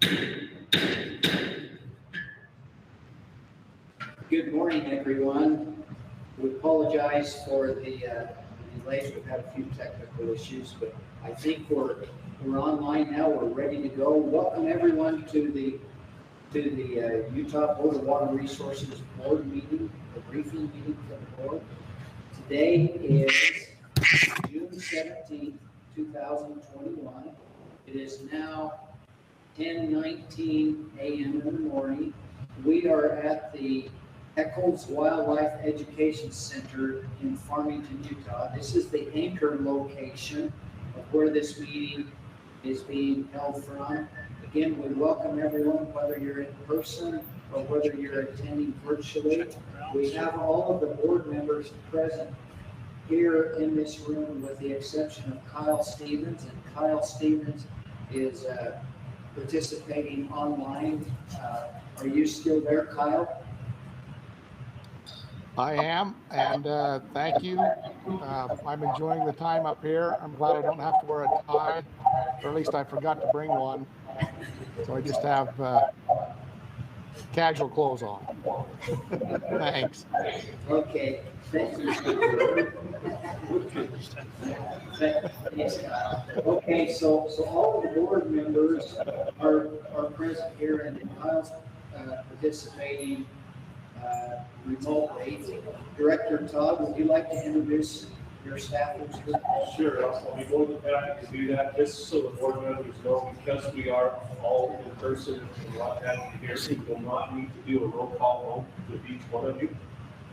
Good morning, everyone. We apologize for the delays. We've had a few technical issues, but I think we're online now. We're ready to go. Welcome everyone to the Utah Board of Water Resources Board meeting, the briefing meeting for the board. Today is June 17th, 2021. It is now 10:19 a.m. in the morning. We are at the Eccles Wildlife Education Center in Farmington, Utah. This is the anchor location of where this meeting is being held from. Again, we welcome everyone, whether you're in person or whether you're attending virtually. We have all of the board members present here in this room with the exception of Kyle Stevens, and Kyle Stevens is participating online. Are you still there, Kyle? I am, and thank you. I'm enjoying the time up here. I'm glad I don't have to wear a tie, or at least I forgot to bring one. So I just have casual clothes on. Thanks. Okay, thank you. Thanks, Kyle. Okay, so all of the board members are present here, and Kyle's participating remotely. Director Todd, would you like to introduce your staff? Sure, I'll be more than happy to do that. Just so the board members know, because we are all in person and what have you here, we will not need to do a roll call vote with each one of you,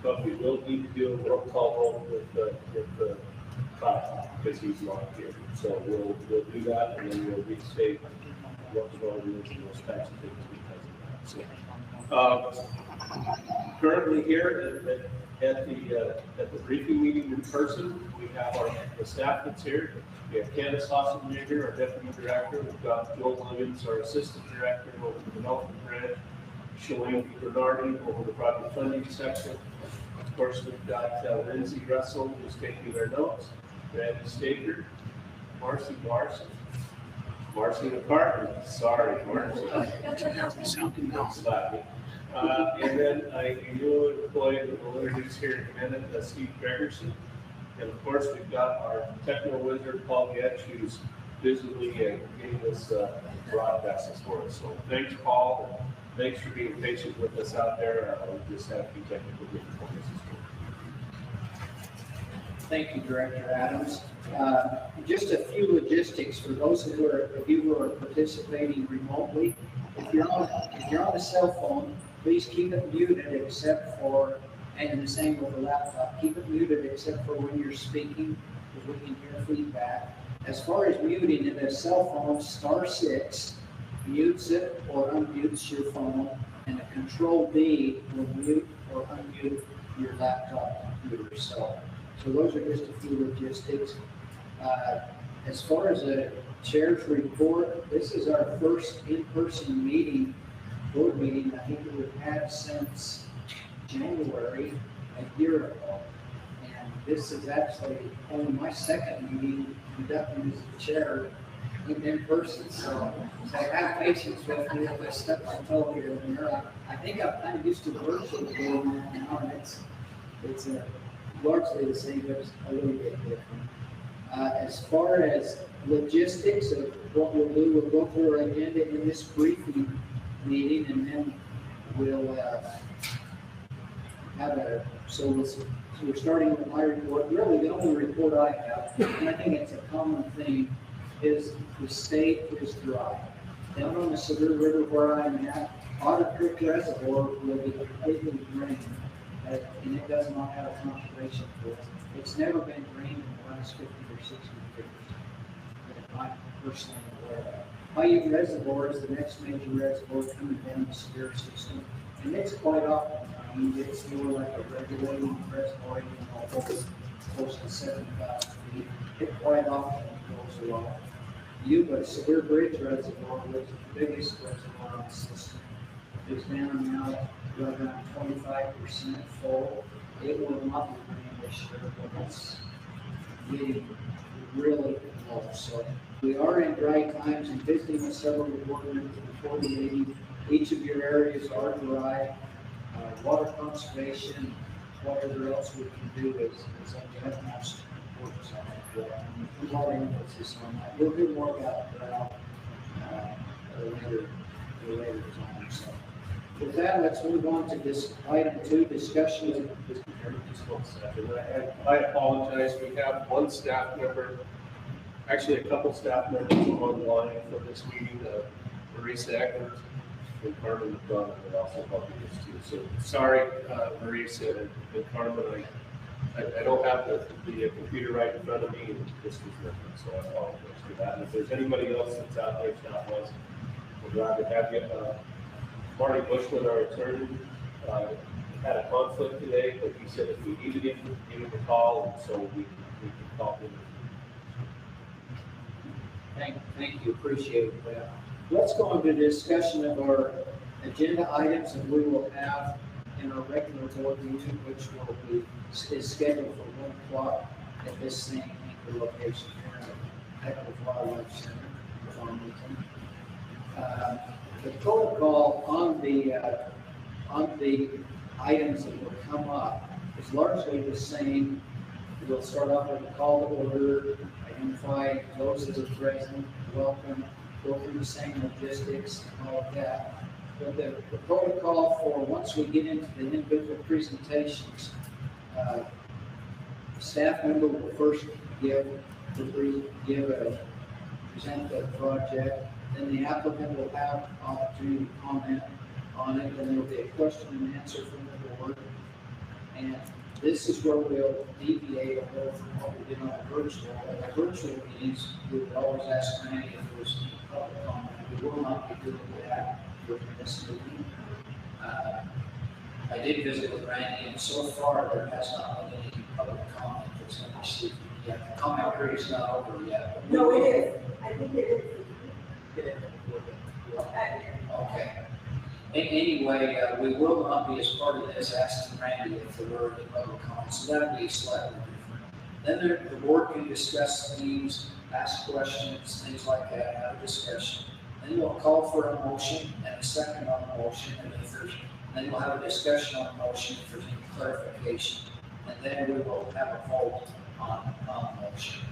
but we will need to do a roll call vote with the Kyle, because he's not here. So we'll do that, and then we'll restate what's going on and those types of things because of that. So, currently here at the briefing meeting in person, we have the staff that's here. We have Candace Hossenmaker, our deputy director. We've got Joel Williams, our assistant director over the development branch. Shalane Bernardi over the project funding section. Of course, we've got Lindsay Russell, who's taking their notes. Randy Staker, Marcy McCartney. Sorry, Marcy. And then a new employee that we'll introduce here in a minute, Steve Gregerson. And of course, we've got our technical wizard, Paul Getch, who's visibly getting this broadcast for us. So thanks, Paul. Thanks for being patient with us out there. We just have a few technical difficulties. Thank you, Director Adams. Just a few logistics for those of you who are participating remotely. If you're on a cell phone, please keep it muted except for, and the same with the laptop, keep it muted except for when you're speaking, because we can hear feedback. As far as muting it, a cell phone, *6 mutes it or unmutes your phone, and a Control D will mute or unmute your laptop computer. So those are just a few logistics. As far as a chair's report, this is our first in-person meeting, board meeting, I think that we've had since January a year ago. And this is actually only my second meeting conducting as a chair in person. So have patience with me if I step my toe here and there. I think I'm kind of used to the virtual board now, and it's largely the same, but it's a little bit different. As far as logistics of what we'll do, we'll go through our agenda in this briefing meeting, and then we'll so we're starting with my report. Really, the only report I have, and I think it's a common theme, is the state is dry. Down on the Severe River where I'm at, Otter Creek Reservoir will be completely drained, and it does not have a conservation pool. It's never been drained in the last 50 or 60 years that I'm personally aware of. Paiute Reservoir is the next major reservoir coming down the Severe system, and it's quite often. I mean, it's more like a regulating reservoir, close to 7,000 feet. It quite often goes along. Yuba Severe Bridge Reservoir, which is the biggest reservoir on the system, is down now around 25% full. It will not be rain this year, but it's getting really involved. So we are in dry times and visiting with several of the board members before the meeting. Each of your areas are dry. Water conservation, whatever else we can do is of the utmost importance on that. Put more emphasis on that. We'll do more about drought later time. So with that, let's move on to this item 2, discussion of Mr. Chairman, just 1 second. I apologize. We have one staff member, actually a couple staff members online for this meeting, Marisa Eckert and Carmen McDonough are also helping us too. So sorry, Marisa and Carmen, I don't have the computer right in front of me, and this was different, so I apologize for that. And if there's anybody else that's out there, staff-wise, we're glad to have you. Marty Bushman, our attorney, had a conflict today, but he said if we needed him, give him a call, and so we can call him. Thank you, appreciate that. Let's go into discussion of our agenda items that we will have in our regular board meeting, which will be is scheduled for 1 o'clock at this same anchor location here at Echo Wildlife Center, Farmington. The protocol on the items that will come up is largely the same. We'll start off with a call to order, identify those that are present, welcome, go through the same logistics and all of that. But the protocol for once we get into the individual presentations, the staff member will first present the project, then the applicant will have opportunity to comment on it, then there will be a question and answer from the board. And this is where we'll deviate a little from what we did on the virtual. In the virtual meetings, we would always ask Randy if there was any public comment. We will not be doing that during this meeting. I did visit with Randy, and so far there has not been any public comment that's been received yet. The comment period is not over yet. No, it is. I think it is. Okay. Anyway, we will not be, as part of this, asking Randy if there were any public comments, so that would be slightly different. Then the board can discuss themes, ask questions, things like that, have a discussion. Then we'll call for a motion and a second on the motion, and then we'll have a discussion on the motion if there's any clarification. And then we will have a vote on the motion.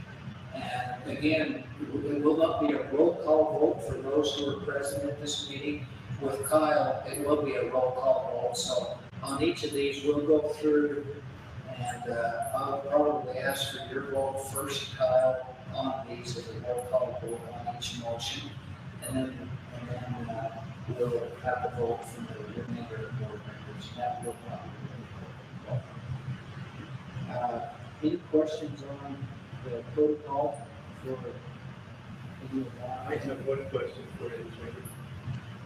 And again, it will not be a roll call vote for those who are present at this meeting. With Kyle, it will be a roll call vote. So on each of these, we'll go through, and I'll probably ask for your vote first, Kyle, on these as a roll call vote on each motion. And then we'll have a vote from the remainder of the board members. That will come. Any questions on the protocol for any of that? I have one question for you, Chairman.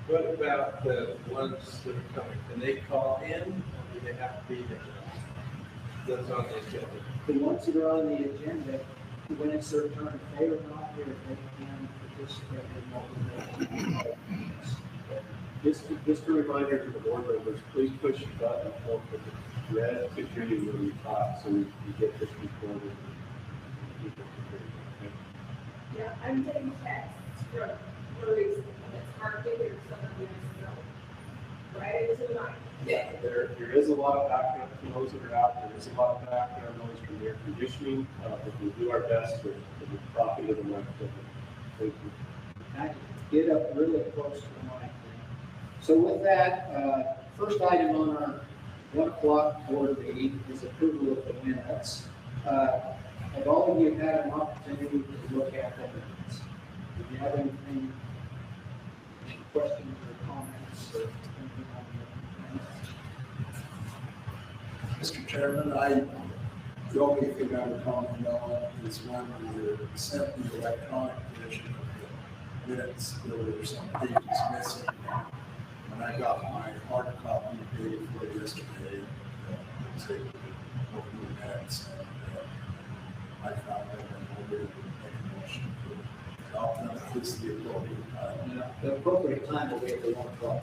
What about the ones that are coming? Can they call in, or do they have to be there? That's on the agenda. The ones that are on the agenda, when it's their turn, if they are not here, they can participate in what we're doing. Just a reminder to the board members, please push the button for the red to hear you when you talk, so you get this recorded. Yeah, I'm getting texts from Maurice, and it's hard to hear some of the stuff. Right into the mic. Yeah. There is a lot of background noise that are out. There is a lot of background noise from the air conditioning, but we'll do our best to profit of the microphone. Thank you. I get up really close to the mic. So with that, first item on our 1 o'clock board meeting is approval of the minutes. Have all of you had an opportunity to look at the minutes? If you have any questions or comments or anything on the minutes? Mr. Chairman, the only thing I would comment on is when we sent the electronic version of the minutes, there were some pages missing. When I got my hard copy paid for it yesterday, I was able to open the minutes, and I found that I'm able to make a motion to adopt them at least the appropriate time. The appropriate time will be at the 1 o'clock.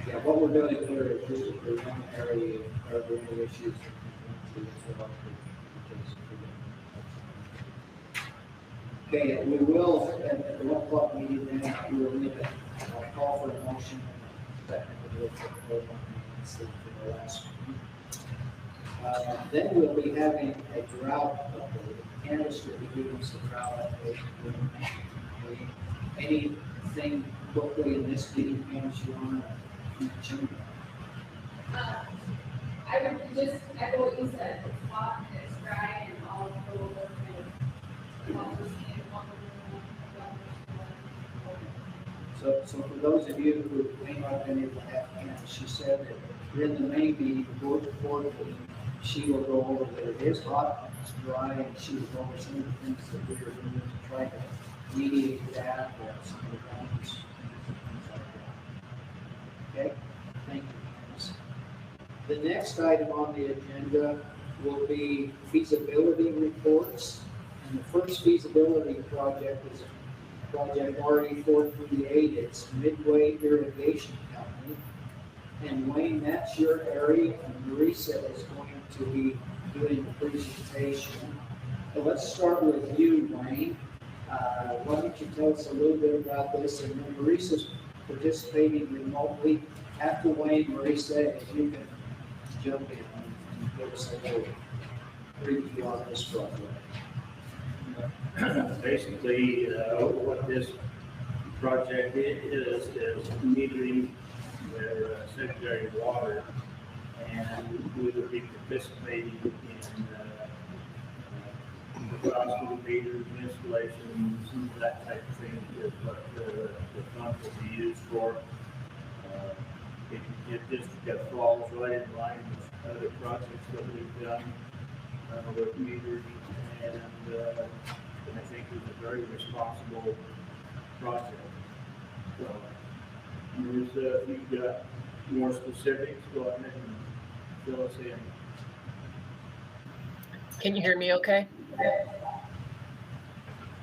Yeah, what we're doing here is just a preliminary, are there any issues? Okay, we will, at the 1 o'clock meeting, then we will need a call for a motion. Then we'll be having a drought update. Candace will be giving us a drought update. Anything quickly in this meeting, Candace, you want to mention? I would just echo what you said, it's hot, it's dry, and all of the local kind of what we're seeing, what we're So for those of you who may not have been able to have Candace, she said that in the May meeting, the board report, she will go over that it is hot, it's dry, and she will go over some of the things that we are doing to try to mediate that, or some of the problems. Okay, thank you, Candace. The next item on the agenda will be feasibility reports. And the first feasibility project is project RE 438. It's Midway Irrigation Company. And Wayne, that's your area, and Marisa is going to be doing the presentation. So let's start with you, Wayne. Why don't you tell us a little bit about this, and then Marisa's participating remotely. After Wayne, Marisa, if you can jump in and give us a little preview on this project. Basically, what this project is metering their secondary water, and we will be participating in the cost of the meters, installations, that type of thing is what the fund will be used for. It just falls right in line with other projects that we've done with meters, and I think it's a very responsible project. So, if you've got more specifics, go ahead and fill us in. Can you hear me okay?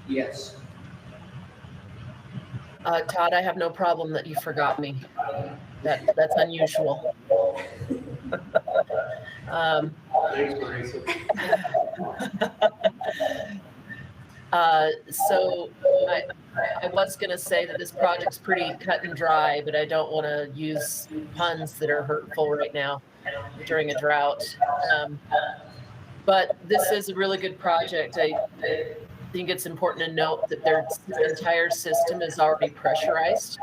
Yes. Todd, I have no problem that you forgot me. That's unusual. Thanks, Marisa. So I was going to say that this project's pretty cut and dry, but I don't want to use puns that are hurtful right now during a drought. But this is a really good project. I think it's important to note that their entire system is already pressurized.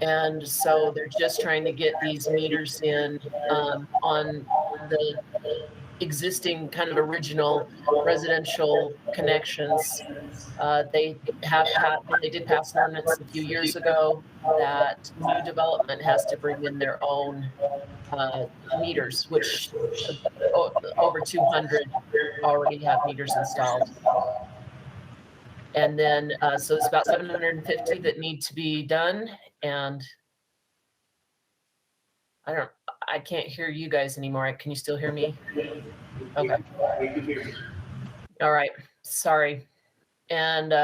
And so they're just trying to get these meters in on the existing kind of original residential connections. They did pass an ordinance a few years ago that new development has to bring in their own meters, which over 200 already have meters installed. And then, so it's about 750 that need to be done. And I can't hear you guys anymore. Can you still hear me? Okay. We can hear you. All right. Sorry. And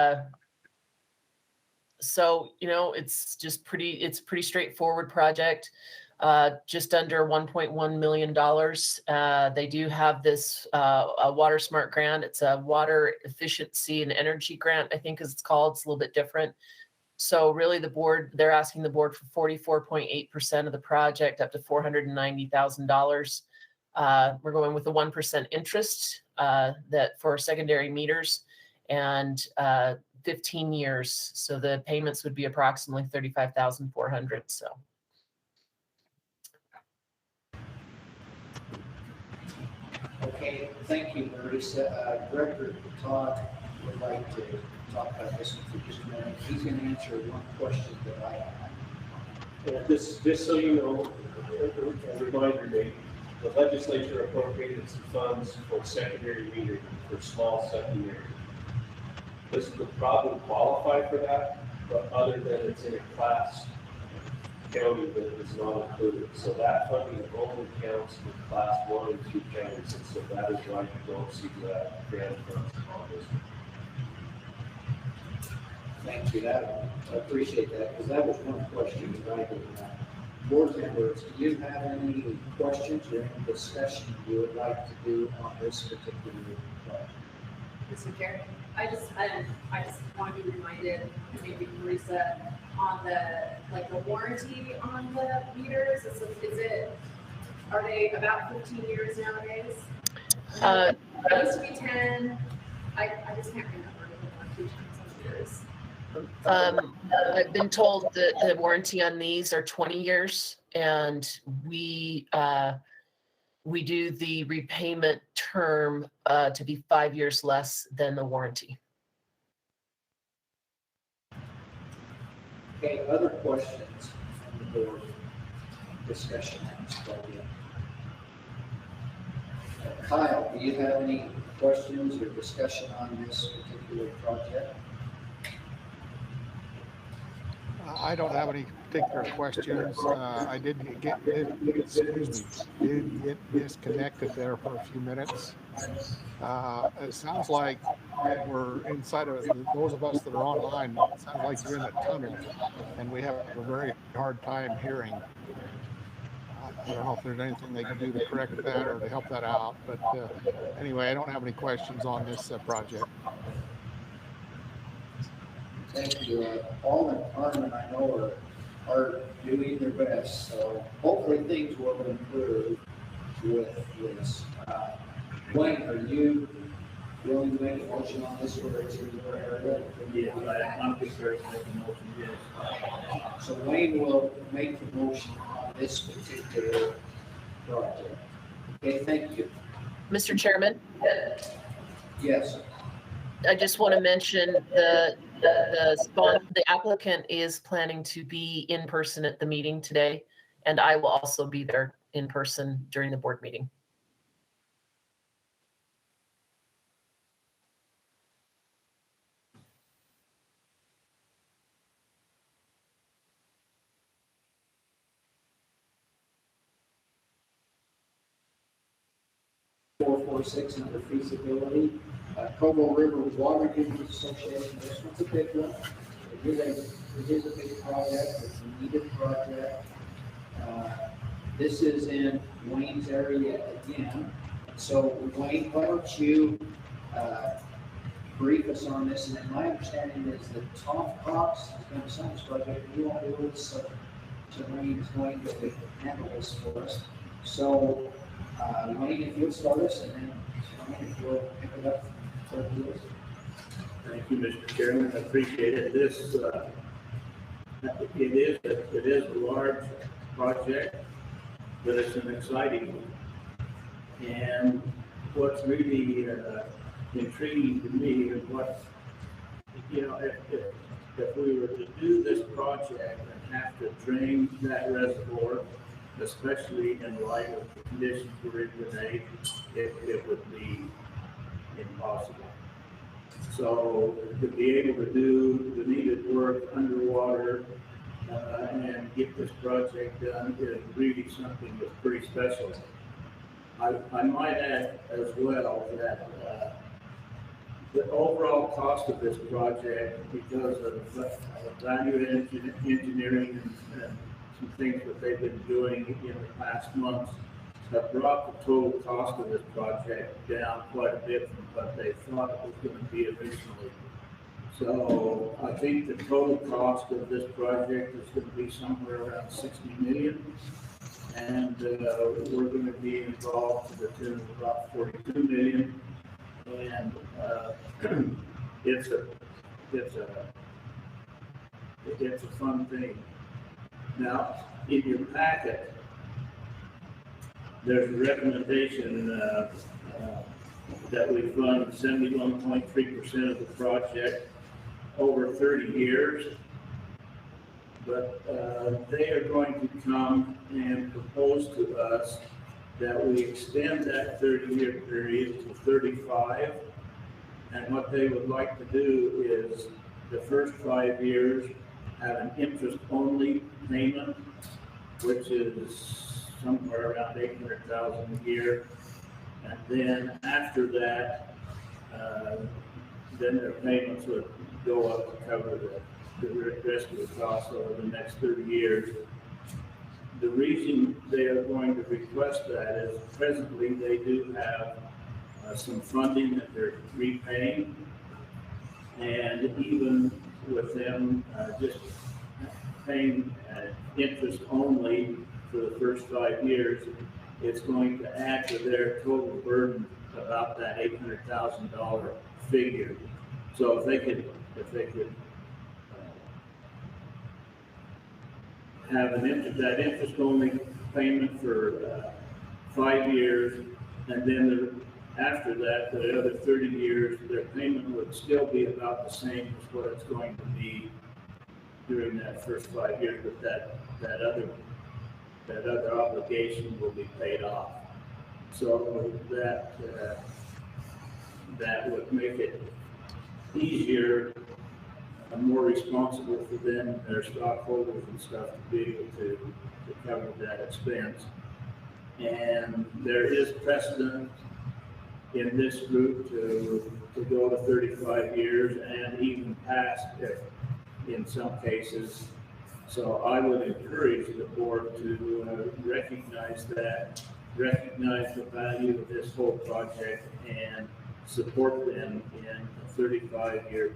so, it's just it's a pretty straightforward project. Just under $1.1 million. They do have this a Water Smart grant. It's a water efficiency and energy grant, I think, as it's called. It's a little bit different. So really they're asking the board for 44.8% of the project, up to $490,000. We're going with a 1% interest that for secondary meters, and 15 years. So the payments would be approximately $35,400. So. Okay, thank you, Marisa. Director Todd would like to talk about this for just a minute. He's going to answer one question that I have. Just so you know, a reminder, Dave, the legislature appropriated some funds for secondary metering for small secondary. This would probably qualify for that, but other than it's in a class county that is not included. So that funding only counts for class 1 and 2 counties, and so that is why you don't see that grant funds on this. Thank you. I appreciate that, because that was one question that I did. Board members, do you have any questions or any discussion you would like to do on this particular project? Mr. Chair, I just want to be reminded, maybe Teresa, on the warranty on the meters. Is it, are they about 15 years nowadays? It used to be 10. I just can't remember the warranty times on meters. I've been told that the warranty on these are 20 years, and we do the repayment term to be 5 years less than the warranty. Okay, other questions from the board? Discussion on this project. Kyle, do you have any questions or discussion on this particular project? I don't have any particular questions. I did get disconnected there for a few minutes. It sounds like we're inside of those of us that are online. It sounds like you're in a tunnel, and we have a very hard time hearing. I don't know if there's anything they can do to correct that or to help that out. But anyway, I don't have any questions on this project. Thank you. Paul and Carmen, I know, are doing their best, so hopefully things will improve with this. Wayne, are you willing to make a motion on this where it's in your area? Yes, I'm prepared to make a motion, yes. So Wayne will make the motion on this particular project. Okay, thank you. Mr. Chairman, Yes. I just want to mention the applicant is planning to be in person at the meeting today, and I will also be there in person during the board meeting. .446 under feasibility. Provo River Water Users Association, this one's a big one. It is a big project, it's a needed project. This is in Wayne's area again. So Wayne, why don't you brief us on this? And my understanding is that Tom Cox is going to sign this project, we won't do it, so Wayne is going to handle this for us. So Wayne, if you'll start us, and then Wayne, if you'll pick it up. Thank you, Mr. Chairman. I appreciate it. This, it is a large project, but it's an exciting one. And what's really intriguing to me is what, if we were to do this project and have to drain that reservoir, especially in light of the conditions we're in today, it would be impossible. So to be able to do the needed work underwater and get this project done is really something that's pretty special. I might add as well that the overall cost of this project, because of value engineering and some things that they've been doing in the past months, have brought the total cost of this project down quite a bit from what they thought it was going to be originally. So I think the total cost of this project is going to be somewhere around 60 million. And we're going to be involved to the tune of about 42 million. And it's a fun thing. Now, in your packet, there's a recommendation that we fund 71.3% of the project over 30 years. But they are going to come and propose to us that we extend that 30-year period to 35. And what they would like to do is the first 5 years have an interest-only payment, which is somewhere around $800,000 a year, and then after that, then their payments would go up to cover the rest of the cost over the next 30 years. The reason they are going to request that is presently they do have some funding that they're repaying, And even with them just paying interest only for the first 5 years, it's going to add to their total burden about that $800,000 figure. So if they could have that interest only payment for 5 years, and then after that, the other 30 years, their payment would still be about the same as what it's going to be during that first 5 years, but that other obligation will be paid off. So that would make it easier and more responsible for them and their stockholders and stuff to be able to cover that expense. And there is precedent in this group to go to 35 years and even past it in some cases. So I would encourage the board to recognize the value of this whole project and support them in a 35-year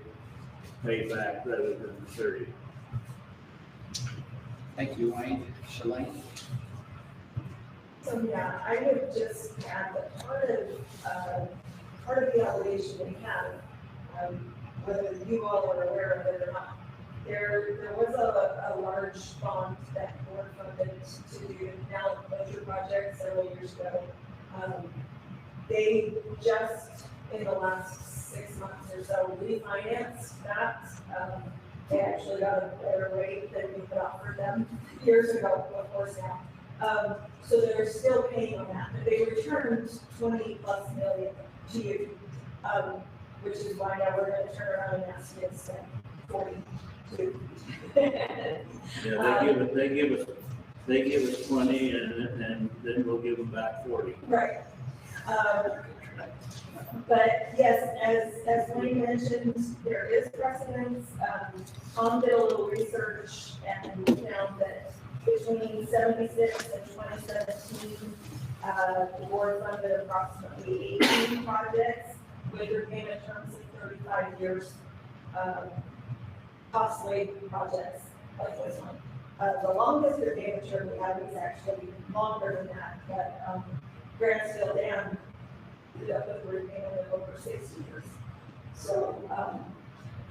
payback rather than 30. Thank you, Wayne. Shalane? So, yeah, I would just add that part of the obligation we have, whether you all are aware of it or not, there was a large bond that board funded to do now closure project several years ago. They just, in the last 6 months or so, refinanced that. They actually got a better rate than we could offer them years ago, of course now. So they're still paying on that. They returned 20+ million to you, which is why now we're going to turn around and ask you to spend 42. Yeah, they give us 20 and then we'll give them back 40. Right. But yes, as Wayne mentioned, there is precedence. Tom did a little research and found that between 76 and 2017, the board funded approximately 18 projects with repayment terms of 35 years, costly projects like this one. The longest repayment term we have is actually longer than that, but Grantsville Dam ended up with a repayment of over 60 years. So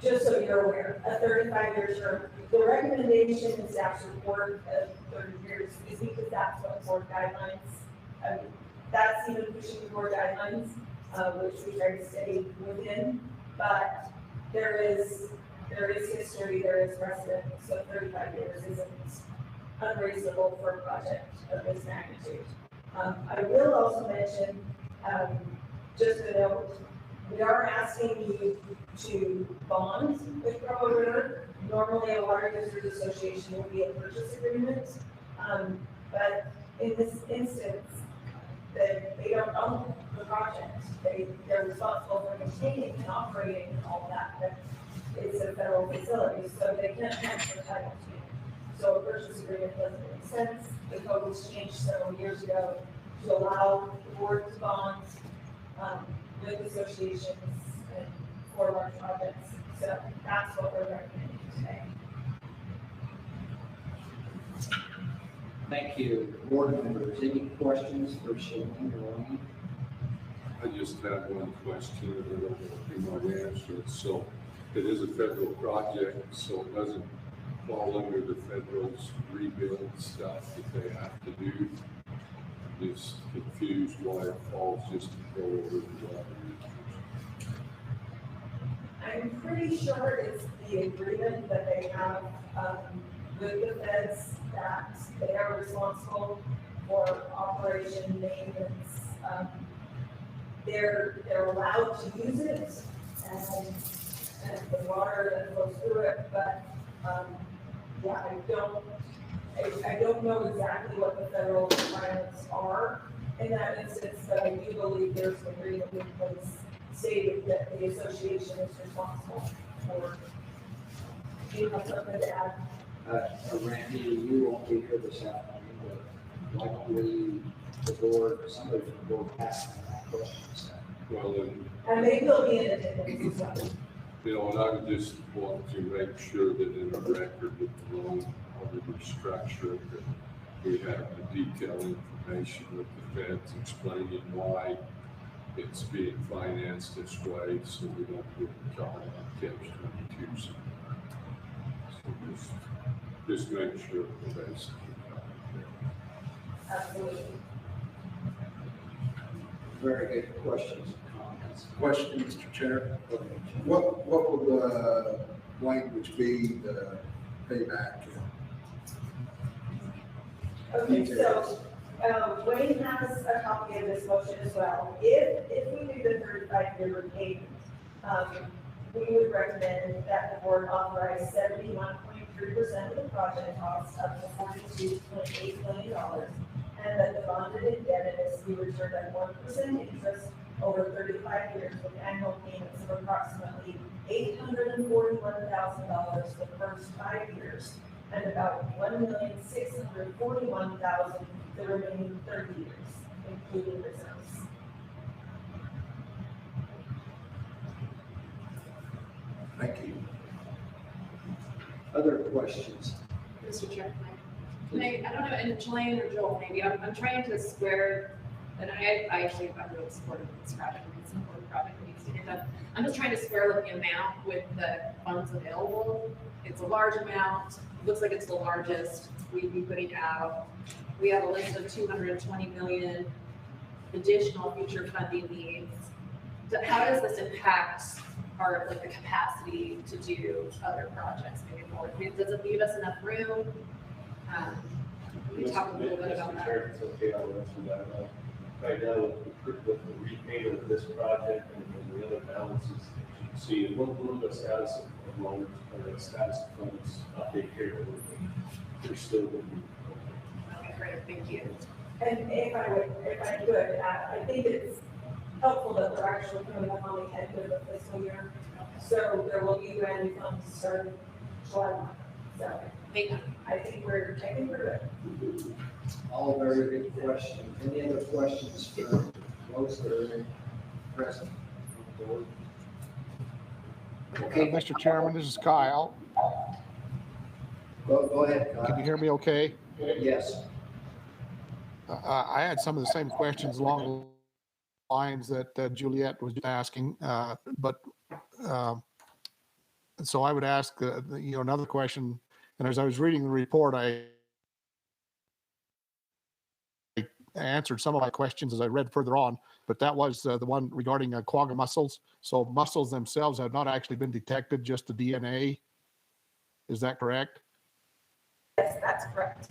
just so you're aware, a 35-year term. The recommendation in staff's report of 30 years is because that's what board guidelines, that's even pushing board guidelines, which we try to stay within, but there is history, there is precedent, so 35 years isn't unreasonable for a project of this magnitude. I will also mention, just a note, we are asking you to bond with Provo River. Normally, a water users association will be a purchase agreement, but in this instance, they don't own the project. They're responsible for maintaining and operating and all that, but it's a federal facility, so they can't transfer title to you. So a purchase agreement doesn't make sense. The code was changed several years ago to allow the board to bond with associations and for large projects. So that's what we're recommending today. Thank you. Board members, any questions for Shalane or Wayne? I just have one question, and I don't know if you might answer it. So it is a federal project, so it doesn't fall under the federal's rebuild stuff that they have to do. I'm just confused why it falls just to go over the water. I'm pretty sure it's the agreement that they have with the feds that they are responsible for operation maintenance. They're allowed to use it and the water that flows through it, but yeah, I don't know exactly what the federal requirements are in that instance, but I do believe there's an agreement in place stating that the association is responsible for. Do you have something to add? Randy, you won't be here this afternoon, but why don't we, the board, or somebody from the board, ask that question? Well, then, And maybe they'll be in attendance as well. You know, and I would just want to make sure that in our record with the loan, how we were structured, that we have the detailed information with the feds explaining why it's being financed this way, so we don't get caught on catch-22. So just make sure we're basically Absolutely. Very good questions and comments. Question, Mr. Chair. What will the language be, the payback? Okay, so, Wayne has a copy of this motion as well. If we do the 35-year repayment, we would recommend that the board authorize 71.3% of the project cost up to $42.8 million, and that the bonded indebtedness be returned at 1% interest over 35 years with annual payments of approximately $841,000 the first 5 years, and about $1,641,000 the remaining 30 years, including reserves. Thank you. Other questions? Mr. Chair, can I don't know, and Jelaine or Joel, maybe, I'm trying to square, and I actually, I'm really supportive of this project, it's an important project that needs to get done. I'm just trying to square up the amount with the funds available. It's a large amount, looks like it's the largest we'd be putting out. We have a list of 220 million additional future funding needs. So how does this impact our, like, the capacity to do other projects maybe more? Does it leave us enough room? We talked a little bit about Mr. that. Chair, it's okay, I'll answer that. Right now, with the repayment of this project and the other balances, you can see a little bit of status of loans, or the status of funds update here. They're still going to be. Okay, great, thank you. And if I could, I think it's helpful that we're actually coming up on the end of the fiscal year. So there will be brand new funds starting July 1. So Thank you. I think we're good. All very good questions. Any other questions for those that are present on the board? Okay, Mr. Chairman, this is Kyle. go ahead. Can you hear me okay? Yes. I had some of the same questions along the lines that Juliet was asking, but so I would ask, another question. And as I was reading the report, I answered some of my questions as I read further on, but that was the one regarding quagga mussels. So mussels themselves have not actually been detected, just the DNA. Is that correct? Yes, that's correct.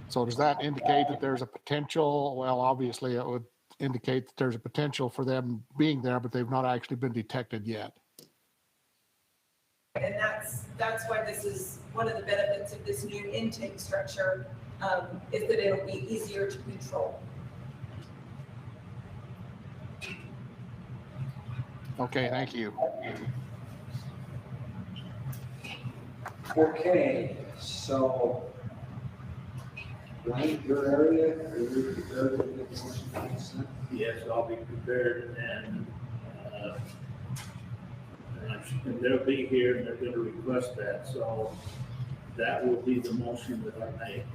So does that indicate that there's a potential? Well, obviously it would indicate that there's a potential for them being there, but they've not actually been detected yet. And that's why this is one of the benefits of this new intake structure, is that it'll be easier to control. Okay, thank you. Okay, so Wayne, your area, are you prepared to make a motion to consent? Yes, I'll be prepared, and they'll be here and they're gonna request that, so that will be the motion that I make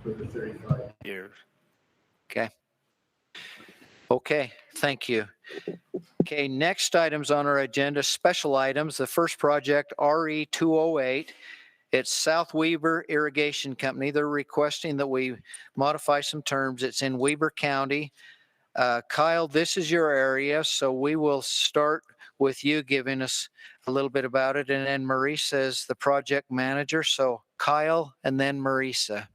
for the 35 years. Okay. Okay, thank you. Okay, next items on our agenda, special items. The first project, RE 208. It's South Weber Irrigation Company. They're requesting that we modify some terms. It's in Weber County. Kyle, this is your area, so we will start with you giving us a little bit about it. And then Marisa is the project manager. So Kyle and then Marisa.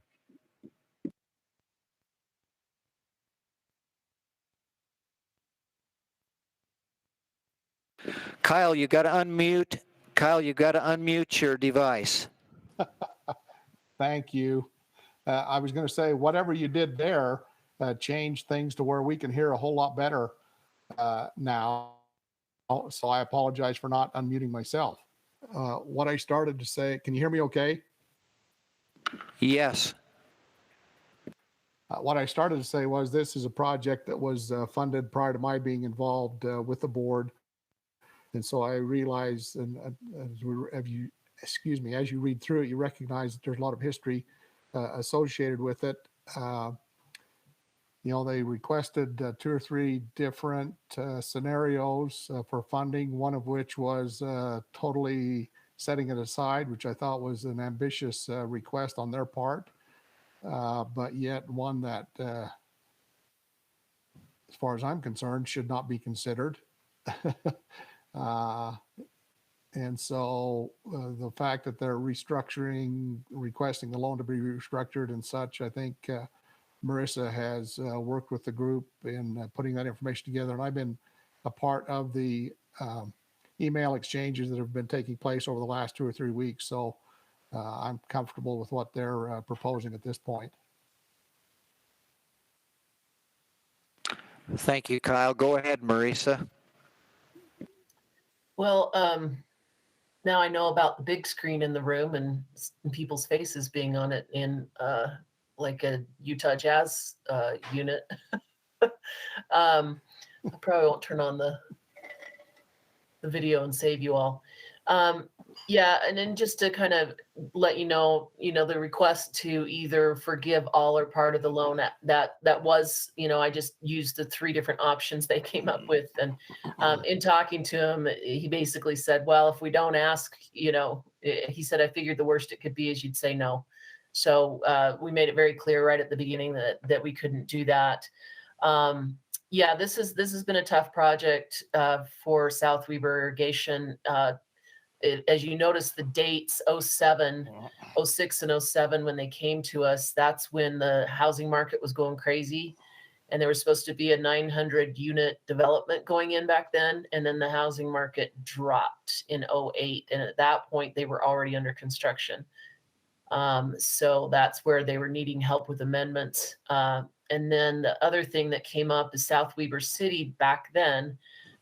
Kyle, you got to unmute. Kyle, you got to unmute your device. Thank you. I was going to say, whatever you did there changed things to where we can hear a whole lot better now. So I apologize for not unmuting myself. What I started to say, can you hear me okay? Yes. What I started to say was this is a project that was funded prior to my being involved with the board. And so I realized, and as you read through it, you recognize that there's a lot of history associated with it. They requested 2 or 3 different scenarios for funding, one of which was totally setting it aside, which I thought was an ambitious request on their part, but yet one that, as far as I'm concerned, should not be considered. And so the fact that they're requesting the loan to be restructured and such, I think Marissa has worked with the group in putting that information together. And I've been a part of the email exchanges that have been taking place over the last 2 or 3 weeks. So I'm comfortable with what they're proposing at this point. Thank you, Kyle. Go ahead, Marissa. Well, now I know about the big screen in the room and people's faces being on it in like a Utah Jazz unit. I probably won't turn on the video and save you all. Yeah, and then just to kind of let you know, the request to either forgive all or part of the loan that was, I just used the 3 different options they came up with. And in talking to him, he basically said, well, if we don't ask, he said, I figured the worst it could be is you'd say no. So we made it very clear right at the beginning that we couldn't do that. Yeah, this has been a tough project for South Weber Irrigation. As you notice, the dates 07, 06 and 07, when they came to us, that's when the housing market was going crazy. And there was supposed to be a 900 unit development going in back then. And then the housing market dropped in 08. And at that point, they were already under construction. So that's where they were needing help with amendments. And then the other thing that came up is South Weber City back then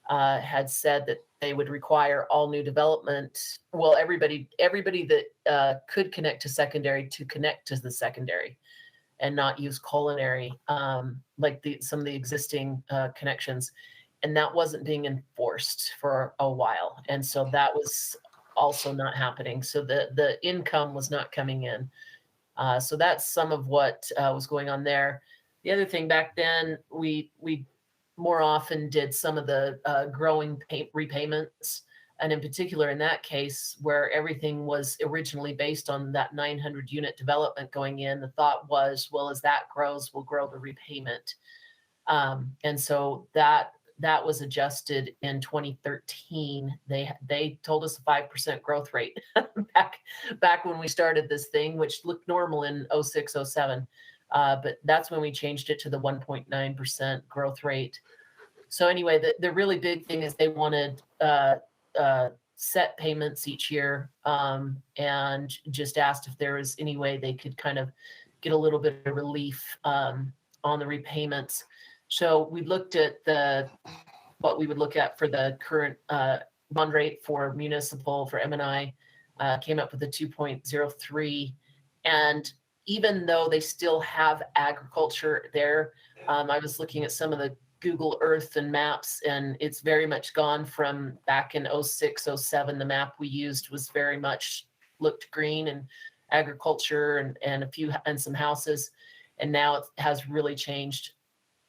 had said that they would require all new development. Well, everybody that could connect to secondary to connect to the secondary and not use culinary like some of the existing connections. And that wasn't being enforced for a while. And so that was also not happening. So the income was not coming in. So that's some of what was going on there. The other thing back then, we more often did some of the growing repayments. And in particular, in that case, where everything was originally based on that 900 unit development going in, the thought was, well, as that grows, we'll grow the repayment. And so that was adjusted in 2013. They told us a 5% growth rate back when we started this thing, which looked normal in 06, 07. But that's when we changed it to the 1.9% growth rate. So anyway, the really big thing is they wanted set payments each year, and just asked if there was any way they could kind of get a little bit of relief on the repayments. So we looked at what we would look at for the current bond rate for municipal, for M&I, came up with a 2.03. And even though they still have agriculture there, I was looking at some of the Google Earth and maps, and it's very much gone from back in 06, 07. The map we used was very much looked green and agriculture and some houses. And now it has really changed.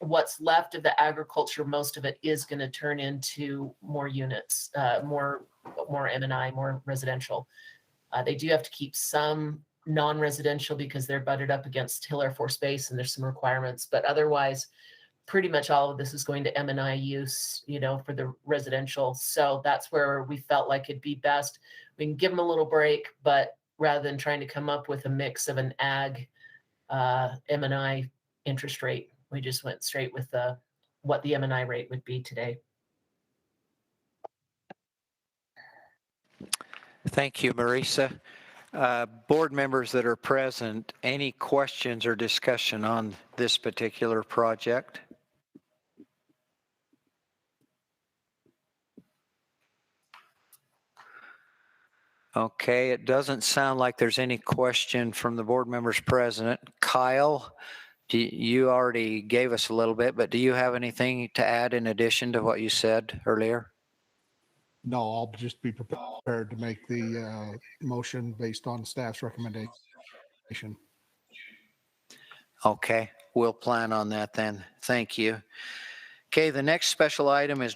What's left of the agriculture, most of it is going to turn into more units, more M&I, more residential. They do have to keep some non-residential because they're butted up against Hill Air Force Base and there's some requirements, but otherwise pretty much all of this is going to M&I use, for the residential. So that's where we felt like it'd be best. We can give them a little break, but rather than trying to come up with a mix of an ag M&I interest rate, we just went straight with what the M&I rate would be today. Thank you, Marissa. Board members that are present, any questions or discussion on this particular project? Okay, it doesn't sound like there's any question from the board members present. Kyle, You already gave us a little bit, but do you have anything to add in addition to what you said earlier? No, I'll just be prepared to make the motion based on staff's recommendation. Okay, we'll plan on that then. Thank you. Okay, the next special item is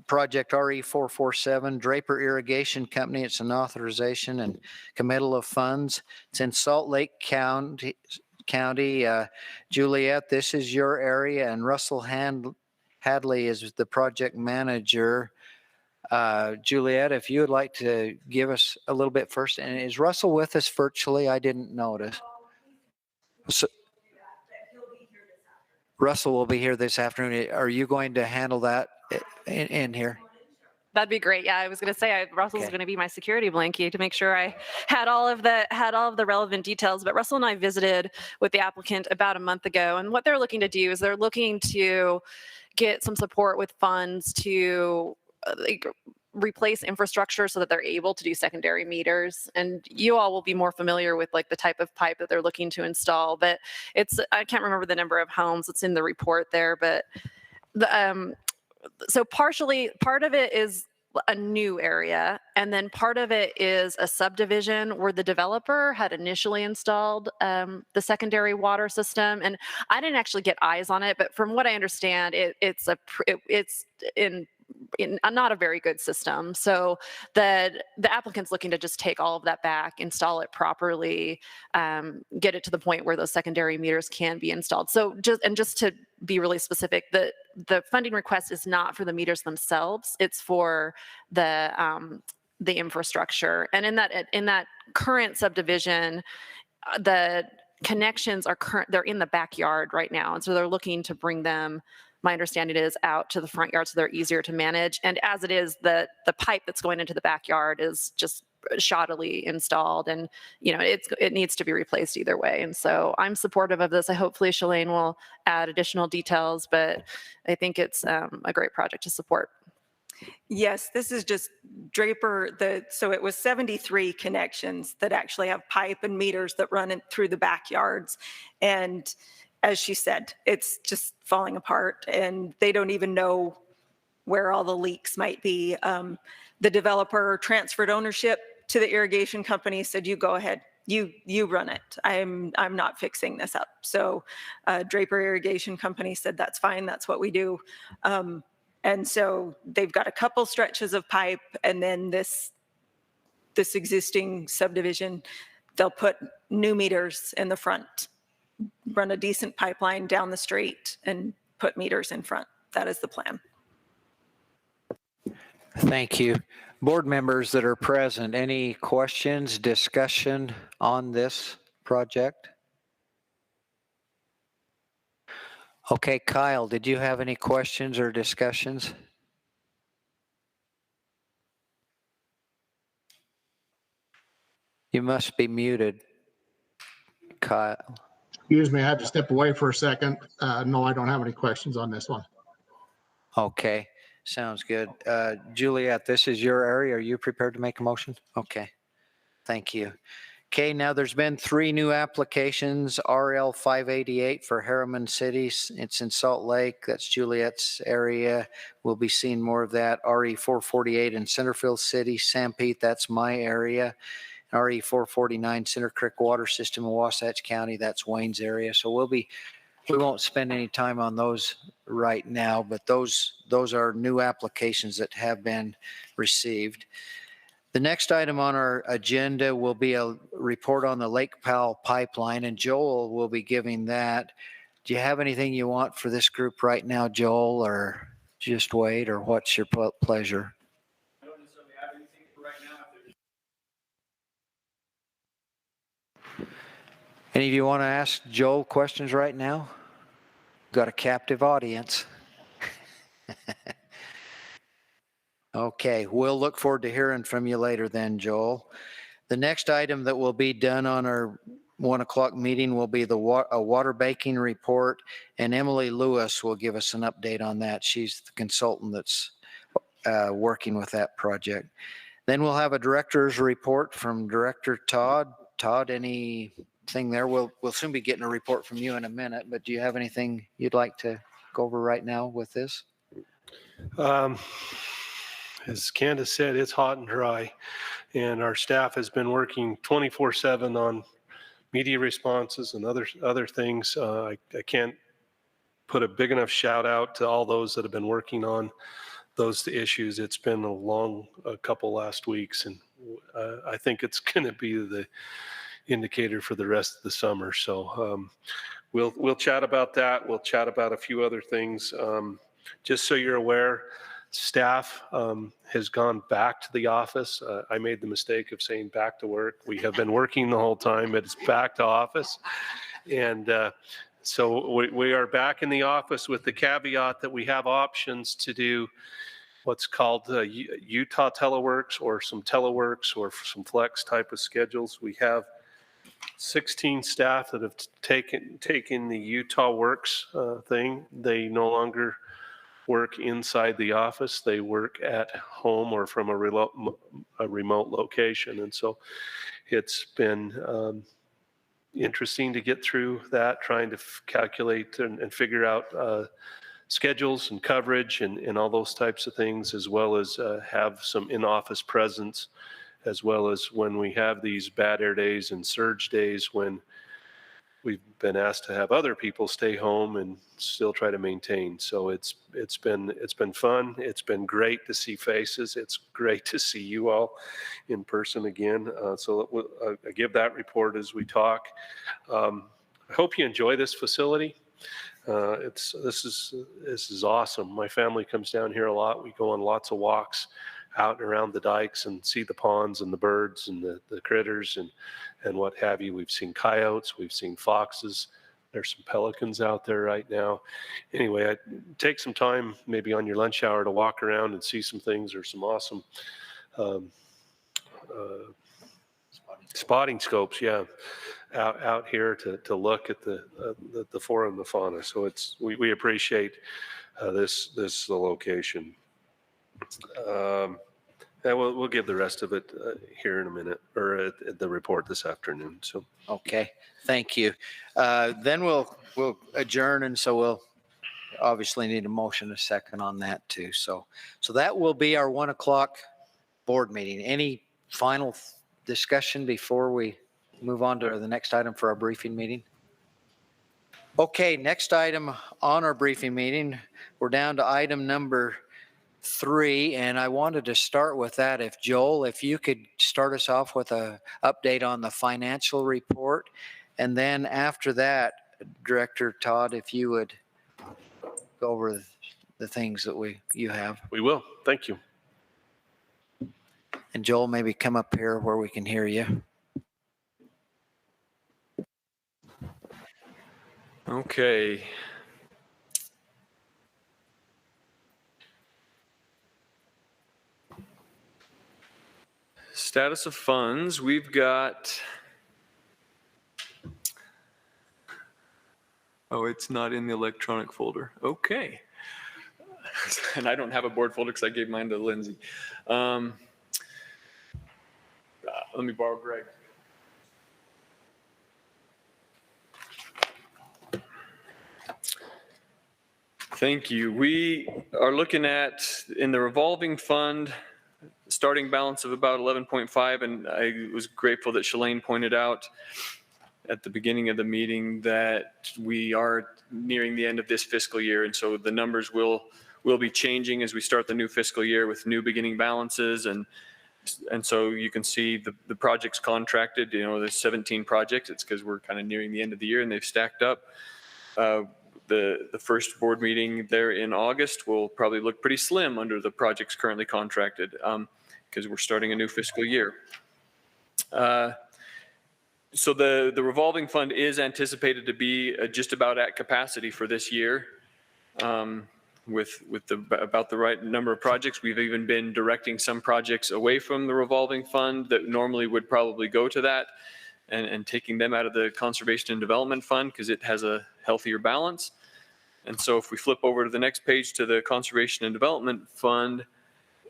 Project RE447, Draper Irrigation Company. It's an authorization and committal of funds. It's in Salt Lake County. Juliet, this is your area, and Russell Hadley is the project manager. Juliet, if you would like to give us a little bit first. And is Russell with us virtually? I didn't notice. So, Russell will be here this afternoon. Are you going to handle that in here? That'd be great. Yeah, I was going to say Russell's Okay. going to be my security blanket to make sure I had all of the relevant details. But Russell and I visited with the applicant about a month ago, and what they're looking to do is they're looking to get some support with funds to replace infrastructure so that they're able to do secondary meters. And you all will be more familiar with like the type of pipe that they're looking to install. But I can't remember the number of homes. It's in the report there, but so part of it is a new area, and then part of it is a subdivision where the developer had initially installed the secondary water system. And I didn't actually get eyes on it, but from what I understand, it's in not a very good system. So the applicant's looking to just take all of that back, install it properly, get it to the point where those secondary meters can be installed. So just to be really specific, the funding request is not for the meters themselves. It's for the infrastructure. And in that current subdivision, the connections they're in the backyard right now. And so they're looking to bring them, my understanding is, out to the front yard so they're easier to manage. And as it is, the pipe that's going into the backyard is just shoddily installed, and it needs to be replaced either way. And so I'm supportive of this. Hopefully Shalane will add additional details, but I think it's a great project to support. Yes, this is just Draper. So it was 73 connections that actually have pipe and meters that run through the backyards. And as she said, it's just falling apart, and they don't even know where all the leaks might be. The developer transferred ownership to the irrigation company, said, "You go ahead, you run it. I'm not fixing this up." So Draper Irrigation Company said, "That's fine. That's what we do." And so they've got a couple stretches of pipe, and then this existing subdivision, they'll put new meters in the front, run a decent pipeline down the street, and put meters in front. That is the plan. Thank you. Board members that are present, any questions, discussion on this project? Okay, Kyle, did you have any questions or discussions? You must be muted, Kyle. Excuse me, I had to step away for a second. No, I don't have any questions on this one. Okay, sounds good. Juliet, this is your area. Are you prepared to make a motion? Okay, thank you. Okay, now there's been 3 new applications. RL 588 for Harriman City. It's in Salt Lake. That's Juliet's area. We'll be seeing more of that. RE 448 in Centerville City. Sanpete, that's my area. RE 449 Center Creek Water System in Wasatch County. That's Wayne's area. So we won't spend any time on those right now, but those are new applications that have been received. The next item on our agenda will be a report on the Lake Powell pipeline, and Joel will be giving that. Do you have anything you want for this group right now, Joel, or just wait, or what's your pleasure? I don't necessarily have anything for right now. Any of you want to ask Joel questions right now? Got a captive audience. Okay, we'll look forward to hearing from you later then, Joel. The next item that will be done on our 1 o'clock meeting will be a water baking report, and Emily Lewis will give us an update on that. She's the consultant that's working with that project. Then we'll have a director's report from Director Todd. Todd, any thing there. We'll soon be getting a report from you in a minute, but do you have anything you'd like to go over right now with this? As Candace said, it's hot and dry, and our staff has been working 24/7 on media responses and other things. I can't put a big enough shout out to all those that have been working on those issues. It's been a couple last weeks, and I think it's going to be the indicator for the rest of the summer. So we'll chat about that. We'll chat about a few other things. Just so you're aware, staff has gone back to the office. I made the mistake of saying back to work. We have been working the whole time, but it's back to office. And so we are back in the office with the caveat that we have options to do what's called Utah teleworks or some teleworks or some flex type of schedules. We have 16 staff that have taken the Utah Works thing. They no longer work inside the office. They work at home or from a remote location. And so it's been interesting to get through that, trying to calculate and figure out schedules and coverage and all those types of things, as well as have some in-office presence, as well as when we have these bad air days and surge days when we've been asked to have other people stay home and still try to maintain. So it's been fun. It's been great to see faces. It's great to see you all in person again. So I give that report as we talk. I hope you enjoy this facility. This is awesome. My family comes down here a lot. We go on lots of walks out and around the dikes and see the ponds and the birds and the critters and what have you. We've seen coyotes, we've seen foxes. There's some pelicans out there right now. Anyway, I take some time maybe on your lunch hour to walk around and see some things or some awesome spotting scopes, yeah, out here to look at the flora and the fauna. So we appreciate this location. Yeah, we'll give the rest of it here in a minute, or at the report this afternoon. So Okay, thank you. Then we'll adjourn, and so we'll obviously need a motion, a second on that too. So that will be our 1 o'clock board meeting. Any final discussion before we move on to the next item for our briefing meeting? Okay, next item on our briefing meeting, we're down to item number 3, and I wanted to start with that. If Joel, if you could start us off with a update on the financial report, and then after that, Director Todd, if you would go over the things that you have. we will. Thank you. And Joel, maybe come up here where we can hear you. Okay. Status of funds, we've got, oh, it's not in the electronic folder. Okay. And I don't have a board folder because I gave mine to Lindsay. Let me borrow Greg. Thank you. We are looking at, in the revolving fund, starting balance of about 11.5, and I was grateful that Shalane pointed out at the beginning of the meeting that we are nearing the end of this fiscal year, and so the numbers will be changing as we start the new fiscal year with new beginning balances, and so you can see the projects contracted. You know, there's 17 projects. It's because we're kind of nearing the end of the year and they've stacked up. The first board meeting there in August will probably look pretty slim under the projects currently contracted because we're starting a new fiscal year. So the revolving fund is anticipated to be just about at capacity for this year with about the right number of projects. We've even been directing some projects away from the revolving fund that normally would probably go to that and taking them out of the conservation and development fund because it has a healthier balance. And so if we flip over to the next page to the conservation and development fund,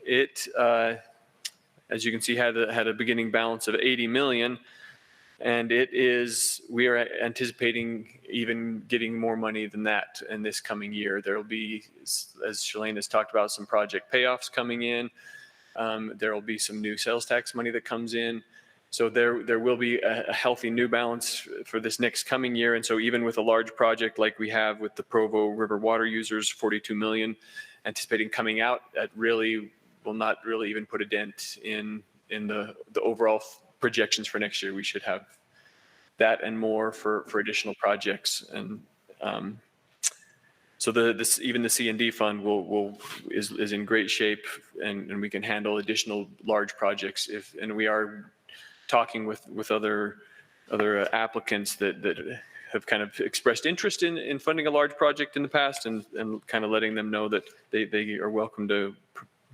it, as you can see, had a beginning balance of 80 million. And we are anticipating even getting more money than that in this coming year. There will be, as Shalane has talked about, some project payoffs coming in. There will be some new sales tax money that comes in. So there will be a healthy new balance for this next coming year. And so even with a large project like we have with the Provo River water users, 42 million, anticipating coming out, that really will not really even put a dent in the overall projections for next year. We should have that and more for additional projects. And so even the C&D fund is in great shape, and we can handle additional large projects and we are talking with other applicants that have kind of expressed interest in funding a large project in the past, and kind of letting them know that they are welcome to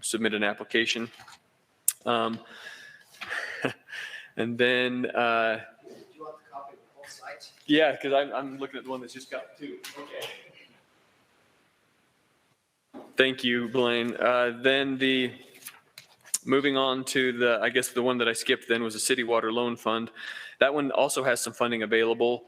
submit an application. And then, Do you want the copy of both sites? yeah, because I'm looking at the one that's just got two. Okay. Thank you, Blaine. Then moving on to I guess the one that I skipped then was the City Water Loan Fund. That one also has some funding available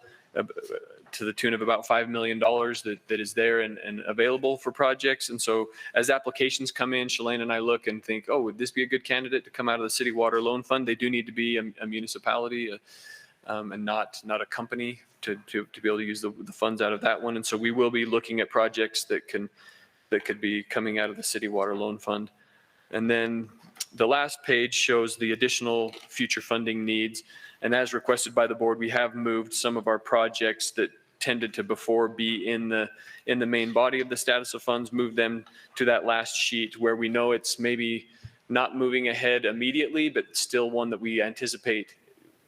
to the tune of about $5 million that is there and available for projects. And so as applications come in, Shalane and I look and think, oh, would this be a good candidate to come out of the City Water Loan Fund? They do need to be a municipality and not a company to be able to use the funds out of that one. And so we will be looking at projects that could be coming out of the City Water Loan Fund. And then the last page shows the additional future funding needs. And as requested by the board, we have moved some of our projects that tended to before be in the main body of the status of funds, move them to that last sheet where we know it's maybe not moving ahead immediately, but still one that we anticipate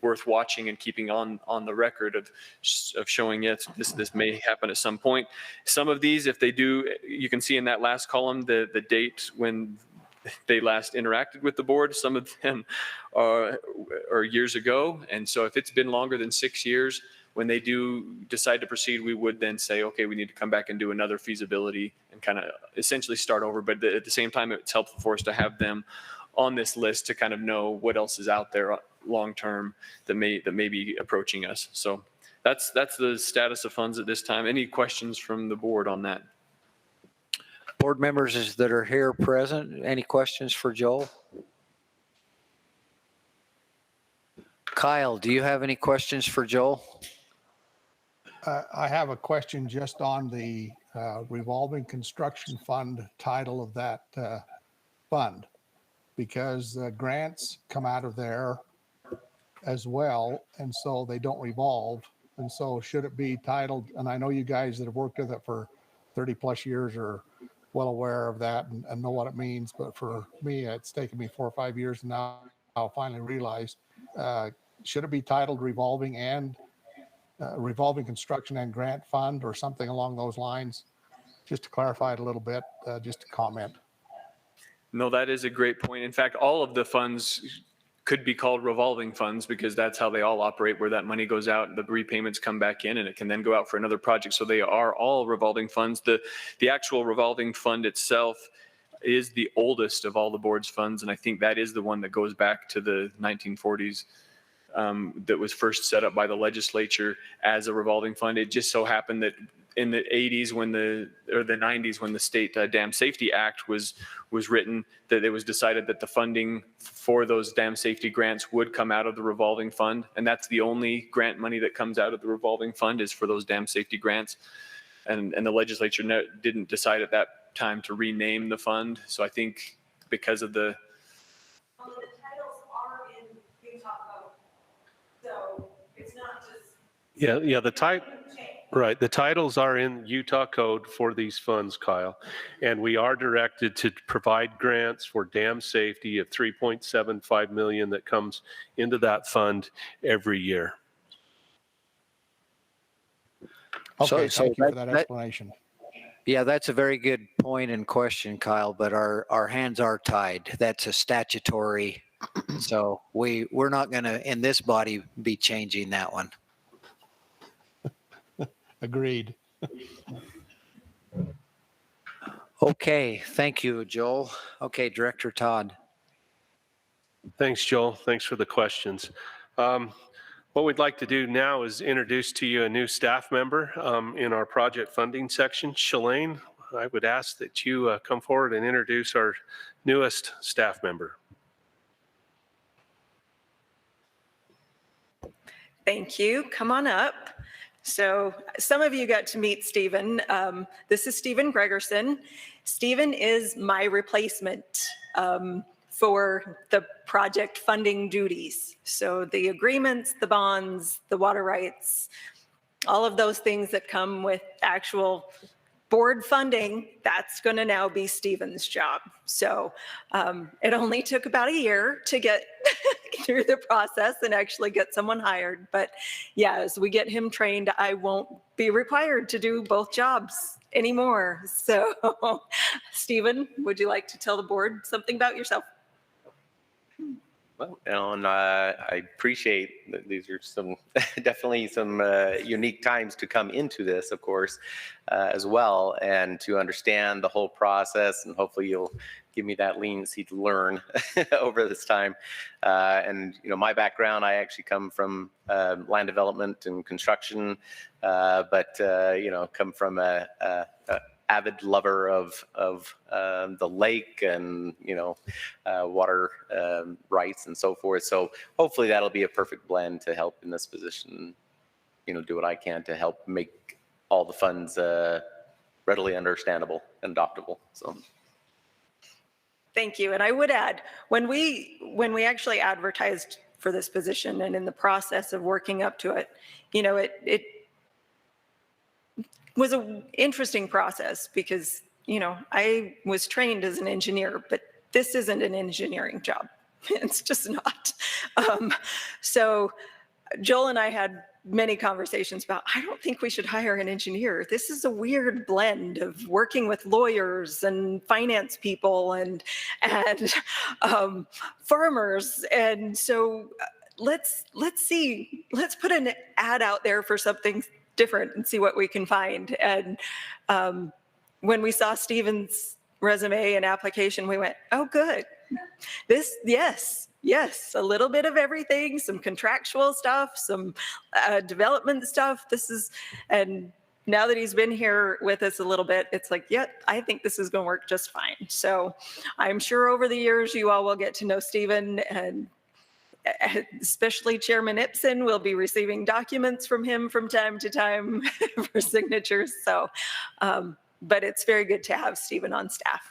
worth watching and keeping on the record of showing, yes, this may happen at some point. Some of these, if they do, you can see in that last column the date when they last interacted with the board. Some of them are years ago. And so if it's been longer than 6 years, when they do decide to proceed, we would then say, okay, we need to come back and do another feasibility and kind of essentially start over. But at the same time, it's helpful for us to have them on this list to kind of know what else is out there long-term that may be approaching us. So that's the status of funds at this time. Any questions from the board on that? Board members that are here present, any questions for Joel? Kyle, do you have any questions for Joel? I have a question just on the revolving construction fund title of that fund, because grants come out of there as well, and so they don't revolve. And so should it be titled, and I know you guys that have worked with it for 30 plus years are well aware of that and know what it means, but for me, it's taken me 4 or 5 years now. I'll finally realize, should it be titled revolving construction and grant fund or something along those lines? Just to clarify it a little bit, just a comment. No, that is a great point. In fact, all of the funds could be called revolving funds because that's how they all operate, where that money goes out, the repayments come back in, and it can then go out for another project. So they are all revolving funds. The actual revolving fund itself is the oldest of all the board's funds, and I think that is the one that goes back to the 1940s. That was first set up by the legislature as a revolving fund. It just so happened that in the 80s or the 90s when the State Dam Safety Act was written, that it was decided that the funding for those dam safety grants would come out of the revolving fund. And that's the only grant money that comes out of the revolving fund is for those dam safety grants. And the legislature didn't decide at that time to rename the fund. So I think because of the titles are in Utah code, so it's not just. Yeah, right. The titles are in Utah code for these funds, Kyle, and we are directed to provide grants for dam safety of $3.75 million that comes into that fund every year. Okay, thank you for that explanation. Yeah, that's a very good point and question, Kyle, but our hands are tied. That's a statutory, so we're not going to, in this body, be changing that one. Agreed. Okay, thank you, Joel. Okay, Director Todd. Thanks, Joel. Thanks for the questions. Well, What we'd like to do now is introduce to you a new staff member in our project funding section. Shalane, I would ask that you come forward and introduce our newest staff member. Thank you. Come on up. So some of you got to meet Stephen. This is Stephen Gregerson. Stephen is my replacement for the project funding duties. So the agreements, the bonds, the water rights, all of those things that come with actual board funding, that's going to now be Stephen's job. So it only took about a year to get through the process and actually get someone hired. But yeah, as we get him trained, I won't be required to do both jobs anymore. So Stephen, would you like to tell the board something about yourself? Well, and I appreciate that these are some definitely some unique times to come into this, of course, as well, and to understand the whole process. And hopefully, you'll give me that leniency to learn over this time. And you know, my background, I actually come from land development and construction, but you know, come from a avid lover of the lake and, you know, water rights and so forth. So hopefully that'll be a perfect blend to help in this position, you know, do what I can to help make all the funds readily understandable and adoptable. So. Thank you. And I would add, when we actually advertised for this position and in the process of working up to it, you know, it was an interesting process because, you know, I was trained as an engineer, but this isn't an engineering job. It's just not. So Joel and I had many conversations about, I don't think we should hire an engineer. This is a weird blend of working with lawyers and finance people and farmers. And so let's put an ad out there for something different and see what we can find. And when we saw Stephen's resume and application, we went, oh, good. Yes, a little bit of everything, some contractual stuff, some development stuff. And now that he's been here with us a little bit, it's like, yeah, I think this is going to work just fine. So I'm sure over the years, you all will get to know Stephen, and especially Chairman Ipson will be receiving documents from him from time to time for signatures. So, but it's very good to have Stephen on staff.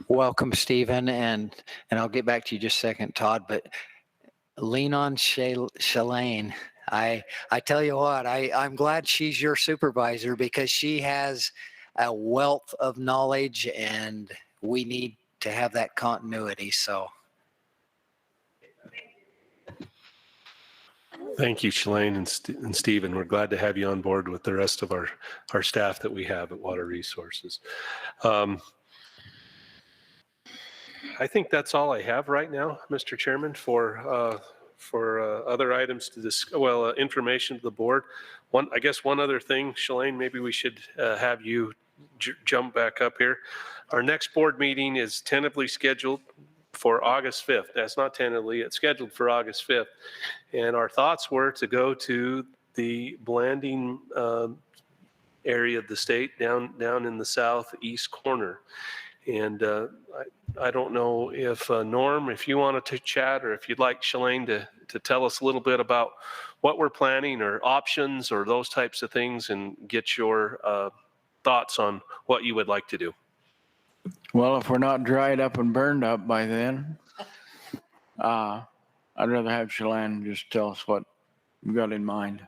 Welcome, Stephen, and I'll get back to you just a second, Todd, but lean on Shalane. I tell you what, I'm glad she's your supervisor because she has a wealth of knowledge and we need to have that continuity, so. Thank you, Shalane and Stephen. We're glad to have you on board with the rest of our staff that we have at Water Resources. I think that's all I have right now, Mr. Chairman, for other items to discuss, information to the board. One other thing, Shalane, maybe we should have you jump back up here. Our next board meeting is tentatively scheduled for August 5th. That's not tentatively, it's scheduled for August 5th. And our thoughts were to go to the Blanding area of the state down in the southeast corner. And I don't know if Norm, if you wanted to chat, or if you'd like Shalane to tell us a little bit about what we're planning or options or those types of things, and get your thoughts on what you would like to do. Well, if we're not dried up and burned up by then, I'd rather have Shalane just tell us what you've got in mind.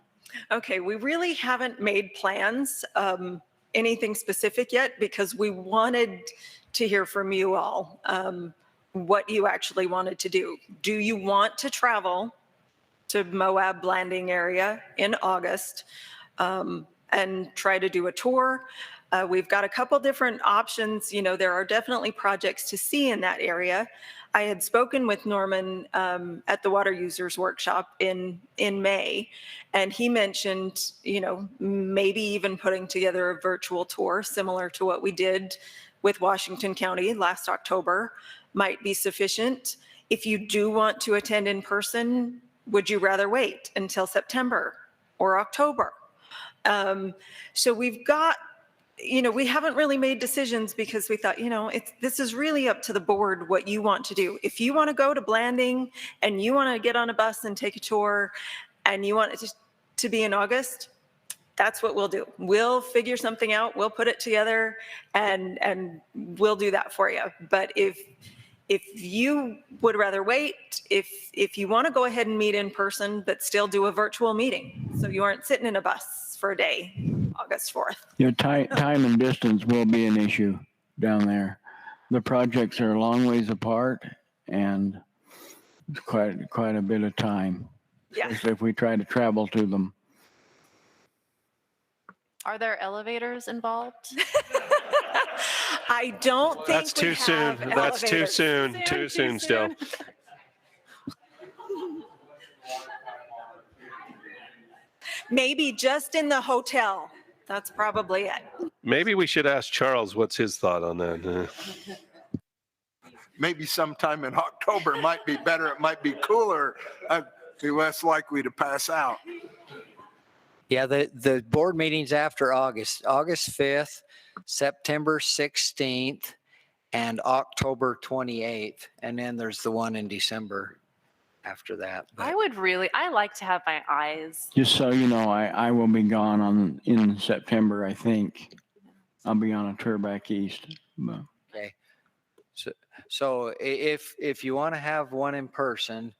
Okay, we really haven't made plans, anything specific yet, because we wanted to hear from you all what you actually wanted to do. Do you want to travel to Moab Landing area in August and try to do a tour? We've got a couple different options. You know, there are definitely projects to see in that area. I had spoken with Norman at the Water Users Workshop in May, and he mentioned, you know, maybe even putting together a virtual tour similar to what we did with Washington County last October might be sufficient. If you do want to attend in person, would you rather wait until September or October? So we've got, we haven't really made decisions because we thought, this is really up to the board what you want to do. If you want to go to Blanding and you want to get on a bus and take a tour and you want it to be in August, that's what we'll do. We'll figure something out. We'll put it together and we'll do that for you. But if you would rather wait, if you want to go ahead and meet in person, but still do a virtual meeting, so you aren't sitting in a bus for a day, August 4th. Your time and distance will be an issue down there. The projects are a long ways apart and it's quite a bit of time. Yeah. Especially if we try to travel to them. Are there elevators involved? I don't think That's too soon. That's too soon. Too soon still. Maybe just in the hotel. That's probably it. Maybe we should ask Charles what's his thought on that. Maybe sometime in October might be better. It might be cooler. I'd be less likely to pass out. Yeah, the board meetings after August 5th, September 16th, and October 28th. And then there's the one in December after that. But I like to have my eyes. Just so you know, I will be gone in September, I think. I'll be on a tour back east. But. Okay. So if you want to have one in person,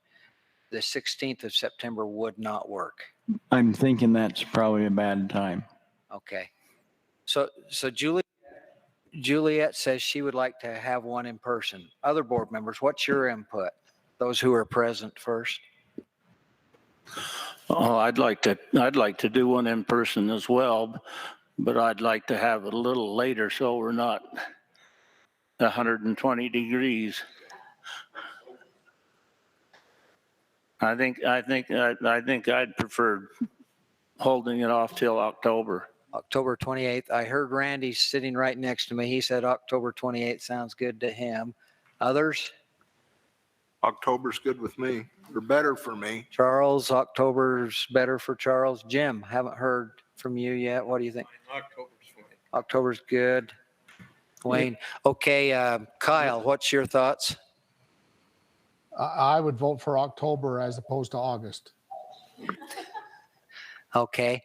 the 16th of September would not work. I'm thinking that's probably a bad time. Okay. So Juliet says she would like to have one in person. Other board members, what's your input? Those who are present first. Oh, I'd like to do one in person as well, but I'd like to have it a little later so we're not 120 degrees. I think I'd prefer holding it off till October. October 28th. I heard Randy sitting right next to me. He said October 28th sounds good to him. Others? October's good with me, or better for me. Charles, October's better for Charles. Jim, haven't heard from you yet. What do you think? October's fine. October's good. Wayne. Okay, Kyle, what's your thoughts? I would vote for October as opposed to August. Okay.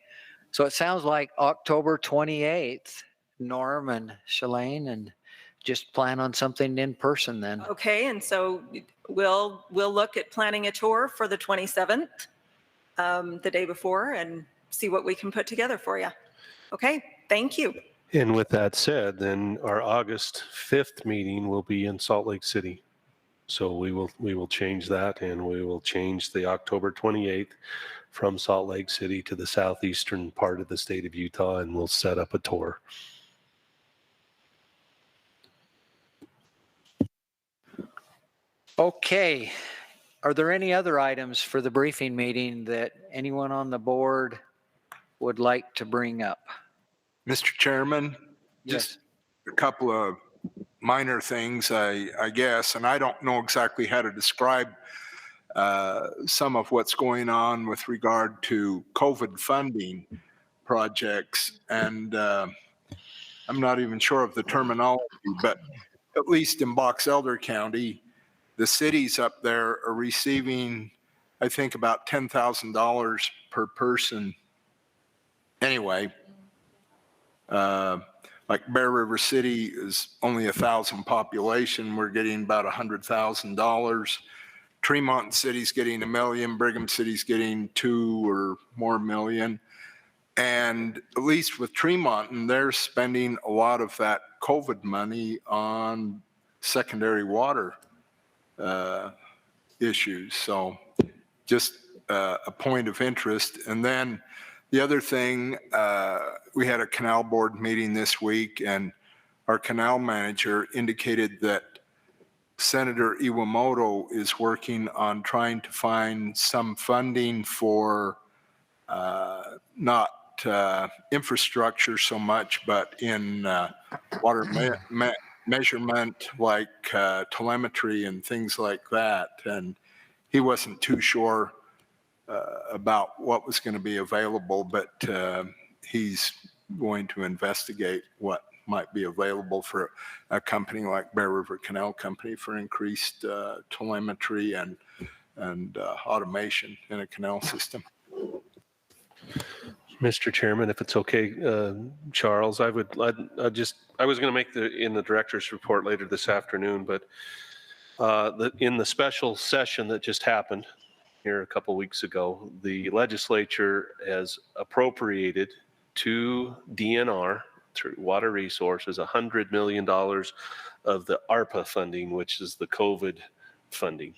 So it sounds like October 28th, Norm and Shalane, and just plan on something in person then. Okay, and so we'll look at planning a tour for the 27th, the day before, and see what we can put together for you. Okay, thank you. And with that said, then our August 5th meeting will be in Salt Lake City. So we will change that, and we will change the October 28th from Salt Lake City to the southeastern part of the state of Utah, and we'll set up a tour. Okay. Are there any other items for the briefing meeting that anyone on the board would like to bring up? Mr. Chairman, just a couple of minor things, I guess, and I don't know exactly how to describe some of what's going on with regard to COVID funding projects. And I'm not even sure of the terminology, but at least in Box Elder County, the cities up there are receiving, I think, about $10,000 per person. Anyway, like Bear River City is only 1,000 population. We're getting about $100,000. Tremont City's getting $1 million. Brigham City's getting $2 or more million. And at least with Tremont, and they're spending a lot of that COVID money on secondary water issues. So just a point of interest. And then the other thing, we had a canal board meeting this week, and our canal manager indicated that Senator Iwamoto is working on trying to find some funding for not infrastructure so much, but in water measurement, like telemetry and things like that. And he wasn't too sure about what was going to be available, but he's going to investigate what might be available for a company like Bear River Canal Company for increased telemetry and automation in a canal system. Mr. Chairman, if it's okay, Charles, I was going to make in the director's report later this afternoon, but in the special session that just happened here a couple weeks ago, the legislature has appropriated to DNR through Water Resources $100 million of the ARPA funding, which is the COVID funding.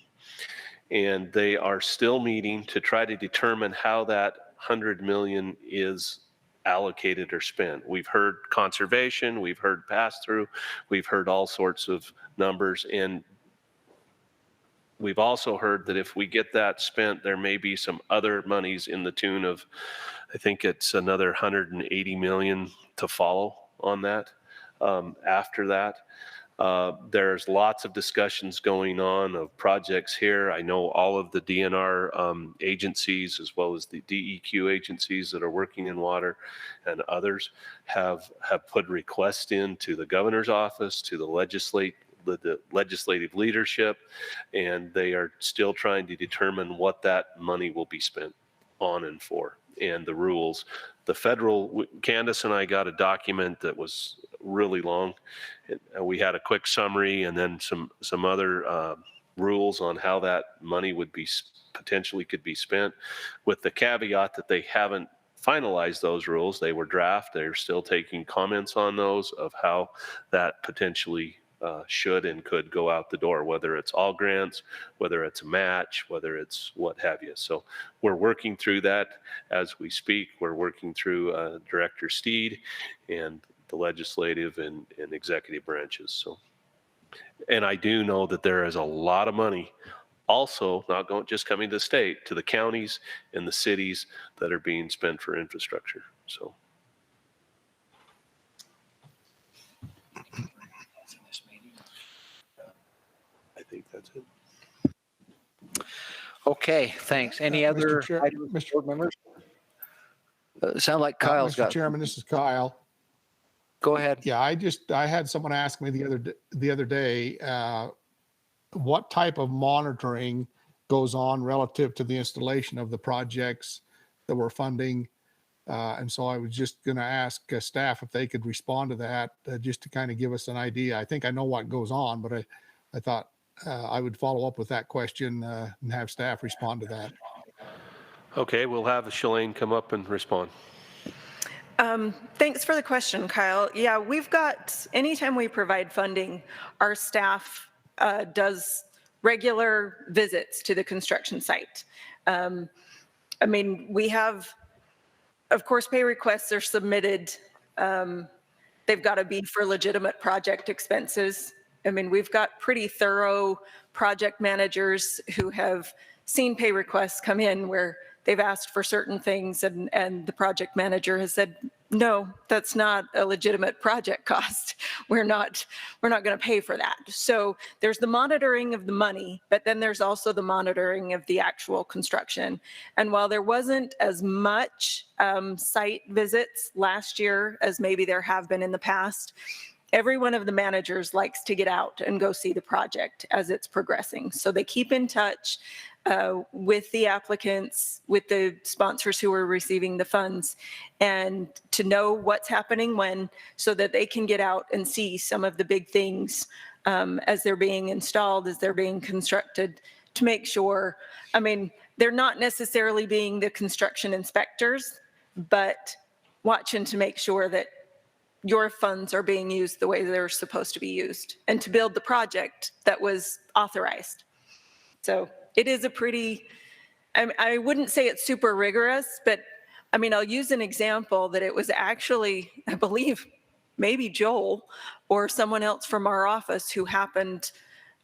And they are still meeting to try to determine how that 100 million is allocated or spent. We've heard conservation, we've heard pass-through, we've heard all sorts of numbers, and we've also heard that if we get that spent, there may be some other monies in the tune of, I think it's another 180 million to follow on that after that. There's lots of discussions going on of projects here. I know all of the DNR agencies, as well as the DEQ agencies that are working in water and others have put requests into the governor's office, to the legislative leadership, and they are still trying to determine what that money will be spent on and for, and the rules. The federal, Candace and I got a document that was really long. We had a quick summary and then some other rules on how that money would be potentially could be spent, with the caveat that they haven't finalized those rules. They were draft. They're still taking comments on those of how that potentially should and could go out the door, whether it's all grants, whether it's a match, whether it's what have you. So we're working through that as we speak. We're working through Director Steed and the legislative and executive branches. So, and I do know that there is a lot of money also not just coming to the state, to the counties and the cities that are being spent for infrastructure. So. I think that's it. Okay, thanks. Any other items, board members? Sound like Kyle's got. Mr. Chairman, this is Kyle. Go ahead. Yeah, I had someone ask me the other day, what type of monitoring goes on relative to the installation of the projects that we're funding. And so I was just going to ask staff if they could respond to that, just to kind of give us an idea. I think I know what goes on, but I thought I would follow up with that question and have staff respond to that. Okay, we'll have Shalane come up and respond. Thanks for the question, Kyle. Yeah, we've got, anytime we provide funding, our staff does regular visits to the construction site. I mean, we have, of course, pay requests are submitted. They've got to be for legitimate project expenses. I mean, we've got pretty thorough project managers who have seen pay requests come in where they've asked for certain things and the project manager has said, no, that's not a legitimate project cost. We're not going to pay for that. So there's the monitoring of the money, but then there's also the monitoring of the actual construction. And while there wasn't as much site visits last year as maybe there have been in the past, every one of the managers likes to get out and go see the project as it's progressing. So they keep in touch with the applicants, with the sponsors who are receiving the funds, and to know what's happening when, so that they can get out and see some of the big things as they're being installed, as they're being constructed, to make sure, I mean, they're not necessarily being the construction inspectors, but watching to make sure that your funds are being used the way they're supposed to be used, and to build the project that was authorized. So it is a pretty, I wouldn't say it's super rigorous, but I mean, I'll use an example that it was actually, I believe, maybe Joel or someone else from our office who happened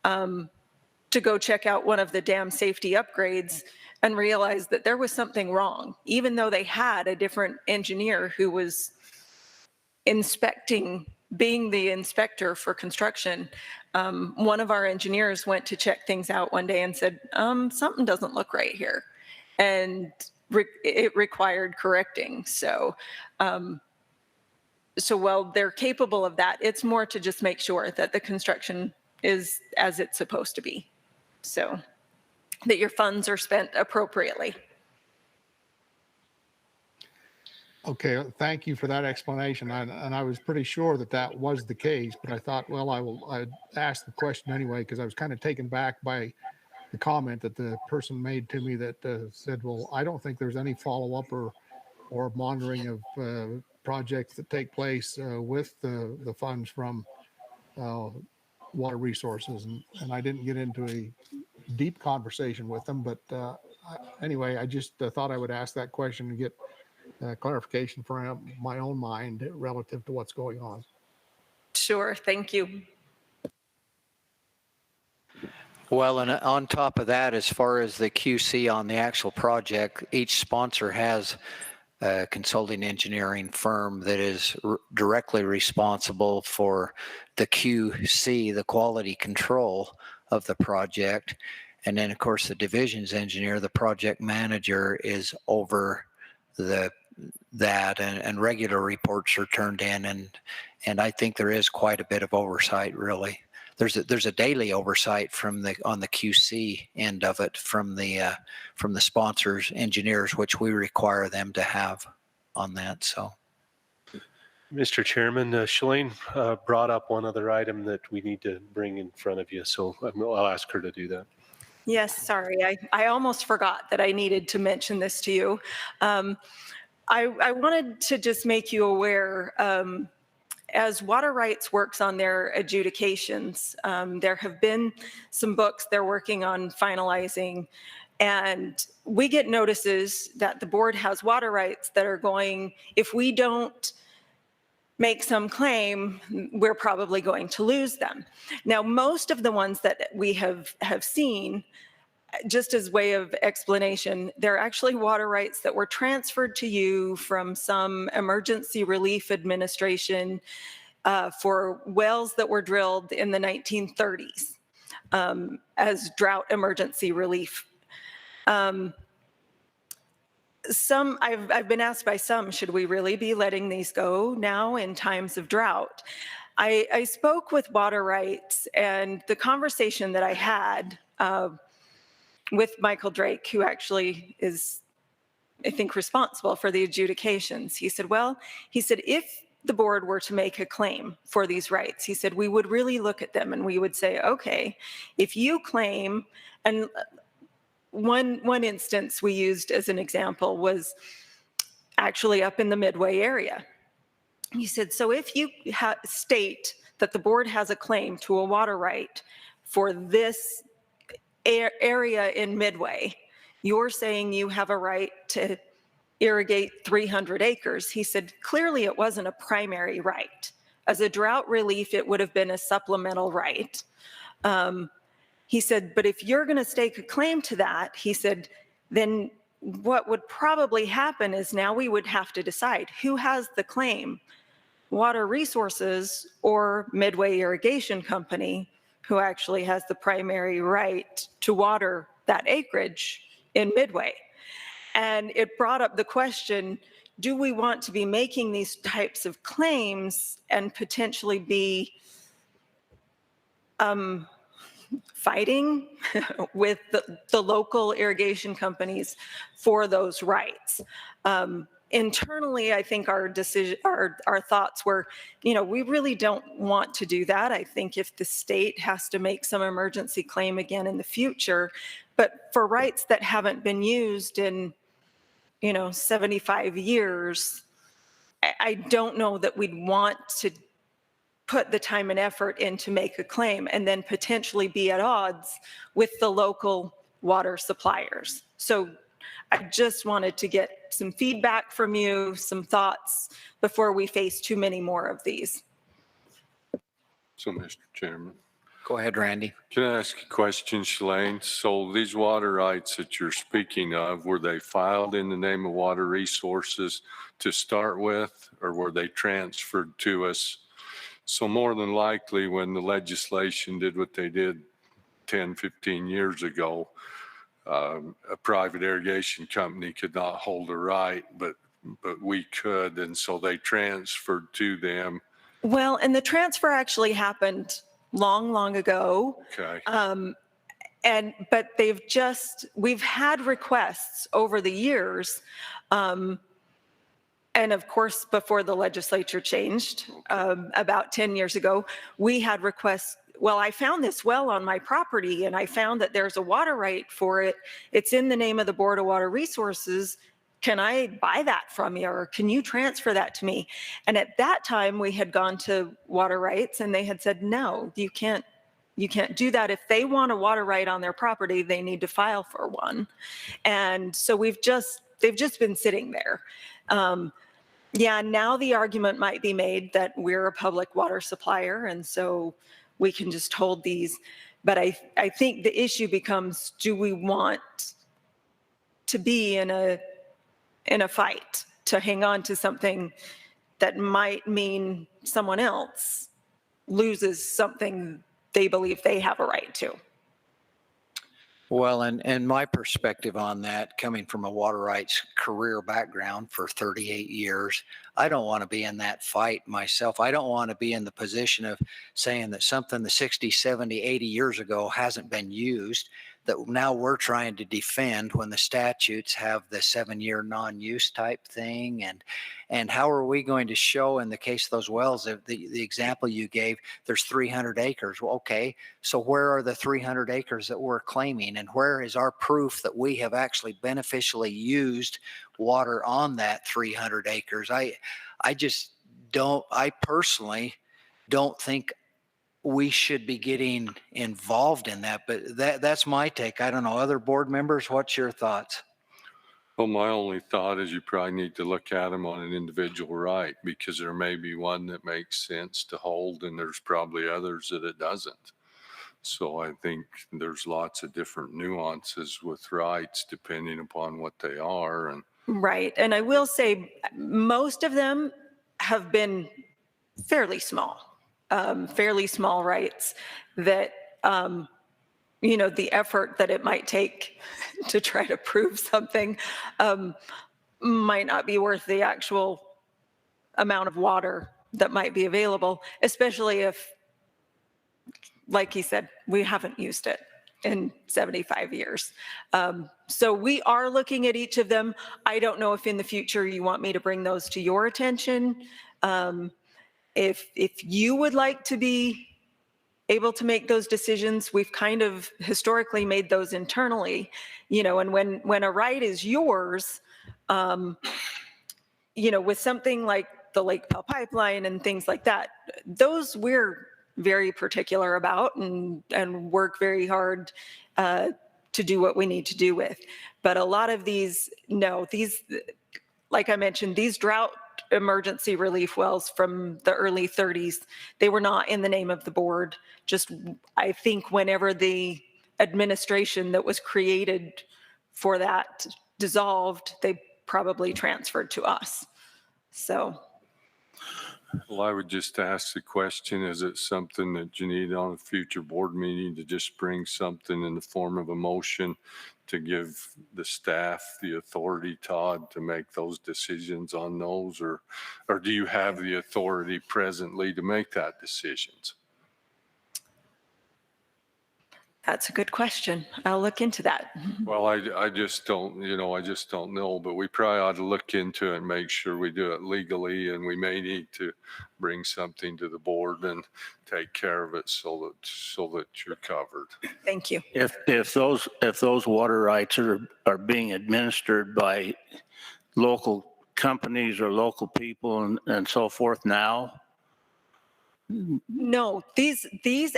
to go check out one of the dam safety upgrades and realized that there was something wrong, even though they had a different engineer who was inspecting, being the inspector for construction. One of our engineers went to check things out one day and said, something doesn't look right here. and it required correcting. So, so while they're capable of that, it's more to just make sure that the construction is as it's supposed to be. So that your funds are spent appropriately. Okay, thank you for that explanation. And I was pretty sure that that was the case, but I thought, well, I'd ask the question anyway, because I was kind of taken back by the comment that the person made to me that said, well, I don't think there's any follow-up or monitoring of projects that take place with the funds from water resources. And I didn't get into a deep conversation with them, but anyway, I just thought I would ask that question and get clarification for my own mind relative to what's going on. Sure, thank you. Well, and on top of that, as far as the QC on the actual project, each sponsor has a consulting engineering firm that is directly responsible for the QC, the quality control of the project. And then, of course, the divisions engineer, the project manager, is over that, and regular reports are turned in, and I think there is quite a bit of oversight. Really, there's a daily oversight on the QC end of it from the sponsors engineers, which we require them to have on that. So, Mr. Chairman, Shalane brought up one other item that we need to bring in front of you, so I'll ask her to do that. Yes, sorry, I almost forgot that I needed to mention this to you. I wanted to just make you aware, as Water Rights works on their adjudications, there have been some books they're working on finalizing, and we get notices that the board has water rights that are going, if we don't make some claim, we're probably going to lose them. Now, most of the ones that we have seen, just as way of explanation, they're actually water rights that were transferred to you from some emergency relief administration for wells that were drilled in the 1930s as drought emergency relief. Some, I've been asked by some, should we really be letting these go now in times of drought? I spoke with Water Rights, and the conversation that I had with Michael Drake, who actually is, I think, responsible for the adjudications. He said, well, he said, if the board were to make a claim for these rights, he said, we would really look at them and we would say, okay, if you claim, and one instance we used as an example was actually up in the Midway area. He said, so if you state that the board has a claim to a water right for this area in Midway, you're saying you have a right to irrigate 300 acres. He said, clearly it wasn't a primary right. As a drought relief, it would have been a supplemental right. He said, but if you're going to stake a claim to that, he said, then what would probably happen is now we would have to decide who has the claim, Water Resources or Midway Irrigation Company, who actually has the primary right to water that acreage in Midway. And it brought up the question, do we want to be making these types of claims and potentially be fighting with the local irrigation companies for those rights? Internally, I think our decision, our thoughts were, we really don't want to do that. I think if the state has to make some emergency claim again in the future, but for rights that haven't been used in, 75 years, I don't know that we'd want to put the time and effort in to make a claim and then potentially be at odds with the local water suppliers. So I just wanted to get some feedback from you, some thoughts before we face too many more of these. So, Mr. Chairman. Go ahead, Randy. Can I ask a question, Shalane? So these water rights that you're speaking of, were they filed in the name of Water Resources to start with, or were they transferred to us? So more than likely, when the legislation did what they did 10, 15 years ago, a private irrigation company could not hold a right, but we could, and so they transferred to them. Well, and the transfer actually happened long ago. Okay. But we've had requests over the years. And of course, before the legislature changed, about 10 years ago, we had requests. Well, I found this well on my property and I found that there's a water right for it. It's in the name of the Board of Water Resources. Can I buy that from you, or can you transfer that to me? And at that time we had gone to water rights and they had said, no, you can't do that. If they want a water right on their property, they need to file for one. And so they've just been sitting there. Yeah, now the argument might be made that we're a public water supplier and so we can just hold these. But I think the issue becomes, do we want to be in a fight to hang on to something that might mean someone else loses something they believe they have a right to? Well, and my perspective on that, coming from a water rights career background for 38 years, I don't want to be in that fight myself. I don't want to be in the position of saying that something the 60, 70, 80 years ago hasn't been used, that now we're trying to defend when the statutes have the 7-year non-use type thing. And how are we going to show in the case of those wells, the example you gave, there's 300 acres. Well, okay, so where are the 300 acres that we're claiming? And where is our proof that we have actually beneficially used water on that 300 acres? I personally don't think we should be getting involved in that, but that's my take. I don't know. Other board members, what's your thoughts? Well, my only thought is you probably need to look at them on an individual right, because there may be one that makes sense to hold and there's probably others that it doesn't. So I think there's lots of different nuances with rights depending upon what they are. And Right. And I will say most of them have been fairly small rights that, the effort that it might take to try to prove something might not be worth the actual amount of water that might be available, especially if, like he said, we haven't used it in 75 years. So we are looking at each of them. I don't know if in the future you want me to bring those to your attention. If you would like to be able to make those decisions, we've kind of historically made those internally, and when a right is yours, with something like the Lake Powell pipeline and things like that, those we're very particular about and work very hard to do what we need to do with. But a lot of these, like I mentioned, these drought emergency relief wells from the early 30s, they were not in the name of the board. Just, I think whenever the administration that was created for that dissolved, they probably transferred to us. So. Well, I would just ask the question, is it something that you need on a future board meeting to just bring something in the form of a motion to give the staff the authority, Todd, to make those decisions on those, or do you have the authority presently to make that decisions? That's a good question. I'll look into that. Well, I just don't know, but we probably ought to look into it and make sure we do it legally, and we may need to bring something to the board and take care of it so that you're covered. Thank you. If those water rights are being administered by local companies or local people and so forth now? No, these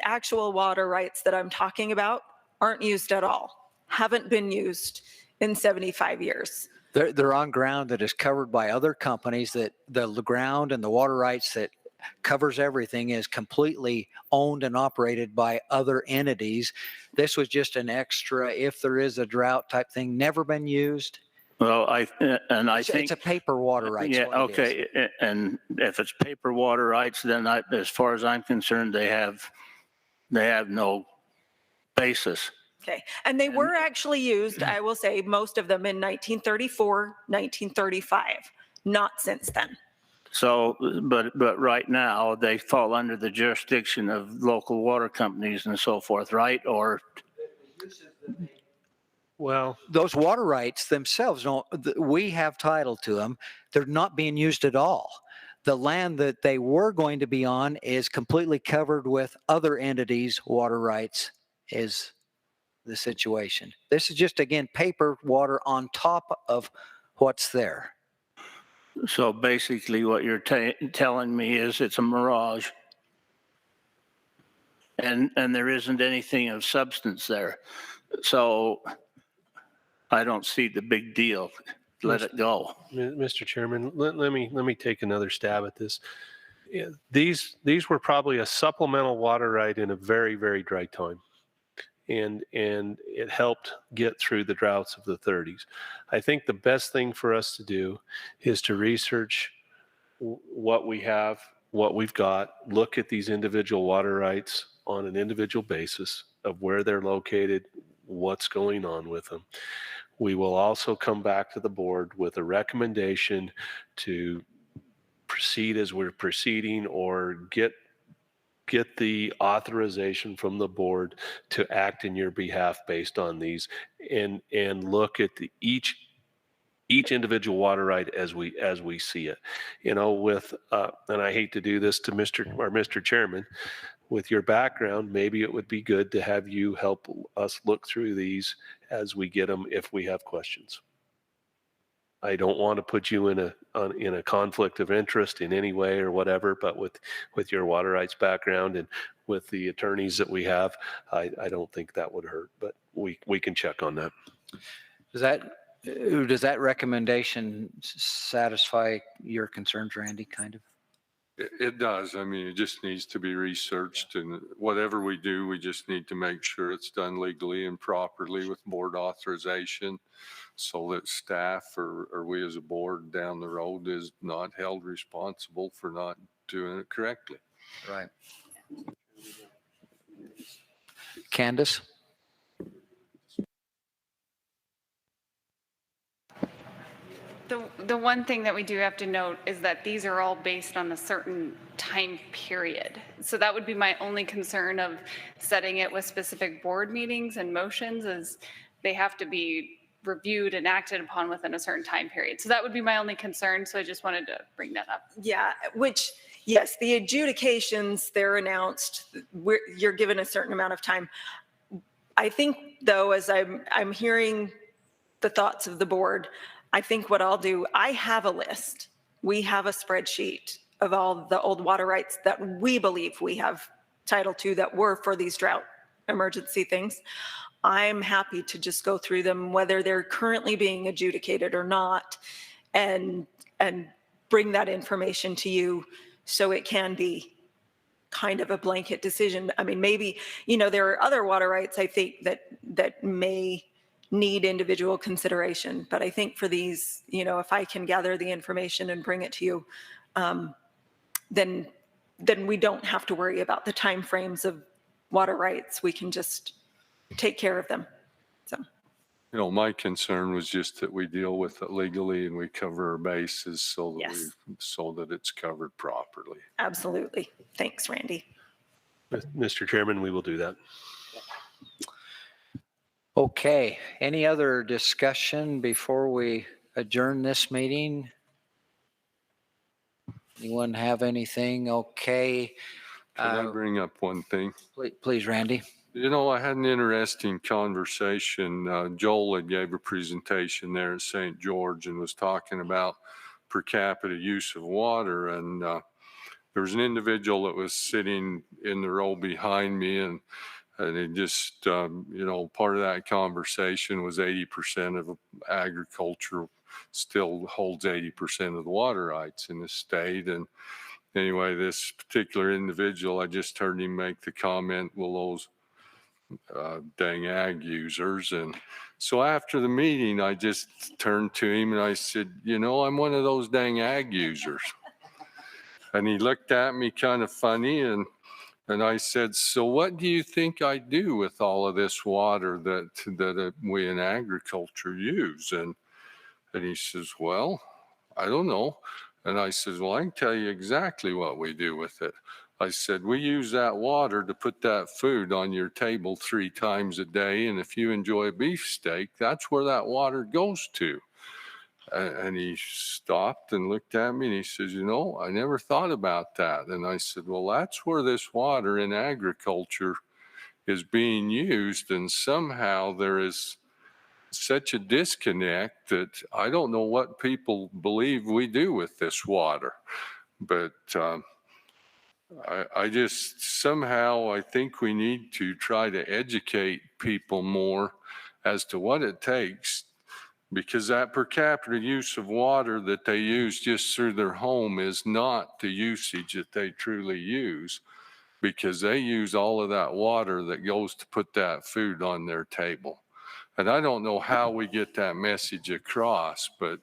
actual water rights that I'm talking about aren't used at all. Haven't been used in 75 years. They're on ground that is covered by other companies, that the ground and the water rights that covers everything is completely owned and operated by other entities. This was just an extra, if there is a drought type thing, never been used. Well, I think it's a paper water rights. Yeah, okay. And if it's paper water rights, then as far as I'm concerned, they have no basis. Okay, and they were actually used, I will say, most of them in 1934, 1935, not since then. So, but right now, they fall under the jurisdiction of local water companies and so forth, right? Or, Well, Those water rights themselves we have title to them. They're not being used at all. The land that they were going to be on is completely covered with other entities' water rights is the situation. This is just, again, paper water on top of what's there. so basically what you're telling me is it's a mirage. And there isn't anything of substance there. So I don't see the big deal. Let it go. Mr. Chairman, let me take another stab at this. Yeah, these were probably a supplemental water right in a very, very dry time. And it helped get through the droughts of the 30s. I think the best thing for us to do is to research what we have, what we've got, look at these individual water rights on an individual basis of where they're located, what's going on with them. We will also come back to the board with a recommendation to proceed as we're proceeding or get the authorization from the board to act in your behalf based on these and look at each individual water right as we see it. You know, with and I hate to do this to Mr. Chairman, with your background, maybe it would be good to have you help us look through these as we get them if we have questions. I don't want to put you in a conflict of interest in any way or whatever, but with your water rights background and with the attorneys that we have, I don't think that would hurt, but we can check on that. Does that recommendation satisfy your concerns, Randy, kind of? It does. I mean, it just needs to be researched, and whatever we do, we just need to make sure it's done legally and properly with board authorization so that staff or we as a board down the road is not held responsible for not doing it correctly. Right. Candace? The one thing that we do have to note is that these are all based on a certain time period. So that would be my only concern of setting it with specific board meetings and motions is they have to be reviewed and acted upon within a certain time period. So that would be my only concern. So I just wanted to bring that up. Yeah, which, yes, the adjudications, they're announced, you're given a certain amount of time. I think, though, as I'm hearing the thoughts of the board, I think what I'll do, I have a list. We have a spreadsheet of all the old water rights that we believe we have title to that were for these drought emergency things. I'm happy to just go through them, whether they're currently being adjudicated or not, and bring that information to you so it can be kind of a blanket decision. I mean, maybe, there are other water rights, I think, that may need individual consideration. But I think for these, if I can gather the information and bring it to you, then we don't have to worry about the timeframes of water rights. We can just take care of them. So. My concern was just that we deal with it legally and we cover our bases so that Yes. so that it's covered properly. Absolutely. Thanks, Randy. Mr. Chairman, we will do that. Okay, any other discussion before we adjourn this meeting? Anyone have anything? Okay. Can I bring up one thing? Please, Randy. I had an interesting conversation. Joel had gave a presentation there at St. George and was talking about per capita use of water. And there was an individual that was sitting in the row behind me and it just, part of that conversation was 80% of agriculture still holds 80% of the water rights in the state. And anyway, this particular individual, I just heard him make the comment, well, those dang ag users. And so after the meeting, I just turned to him and I said, I'm one of those dang ag users. And he looked at me kind of funny and And I said, so what do you think I do with all of this water that we in agriculture use? And he says, well, I don't know. And I says, well, I can tell you exactly what we do with it. I said, we use that water to put that food on your table 3 times a day. And if you enjoy a beefsteak, that's where that water goes to. And he stopped and looked at me and he says, you know, I never thought about that. And I said, well, that's where this water in agriculture is being used. And somehow there is such a disconnect that I don't know what people believe we do with this water. But I just somehow I think we need to try to educate people more as to what it takes, because that per capita use of water that they use just through their home is not the usage that they truly use, because they use all of that water that goes to put that food on their table. And I don't know how we get that message across, but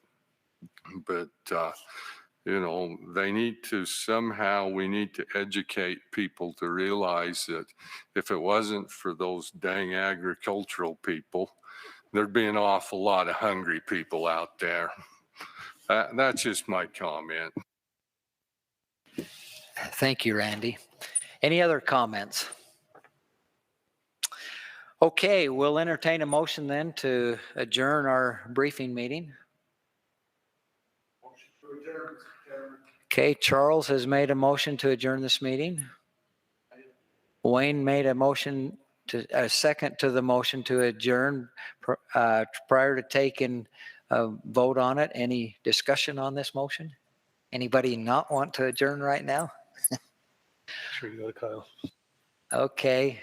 you know, they need to somehow, we need to educate people to realize that if it wasn't for those dang agricultural people, there'd be an awful lot of hungry people out there. That's just my comment. Thank you, Randy. Any other comments? Okay, we'll entertain a motion then to adjourn our briefing meeting. Motion to adjourn, Mr. Chairman. Okay, Charles has made a motion to adjourn this meeting. Wayne made a motion to a second to the motion to adjourn. Prior to taking a vote on it, any discussion on this motion? Anybody not want to adjourn right now? Sure you go to Kyle. Okay,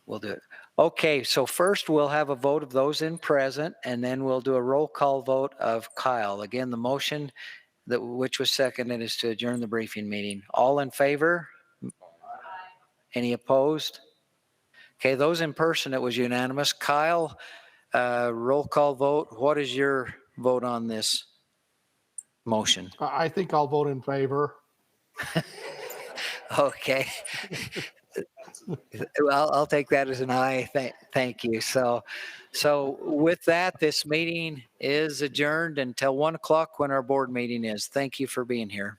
we'll do it. Okay, so first we'll have a vote of those in present, and then we'll do a roll call vote of Kyle. Again, the motion which was seconded is to adjourn the briefing meeting. All in favor? Any opposed? Okay, those in person, it was unanimous. Kyle, roll call vote. What is your vote on this motion? I think I'll vote in favor. Okay. Well, I'll take that as an aye. Thank you. So with that, this meeting is adjourned until 1 o'clock when our board meeting is. Thank you for being here.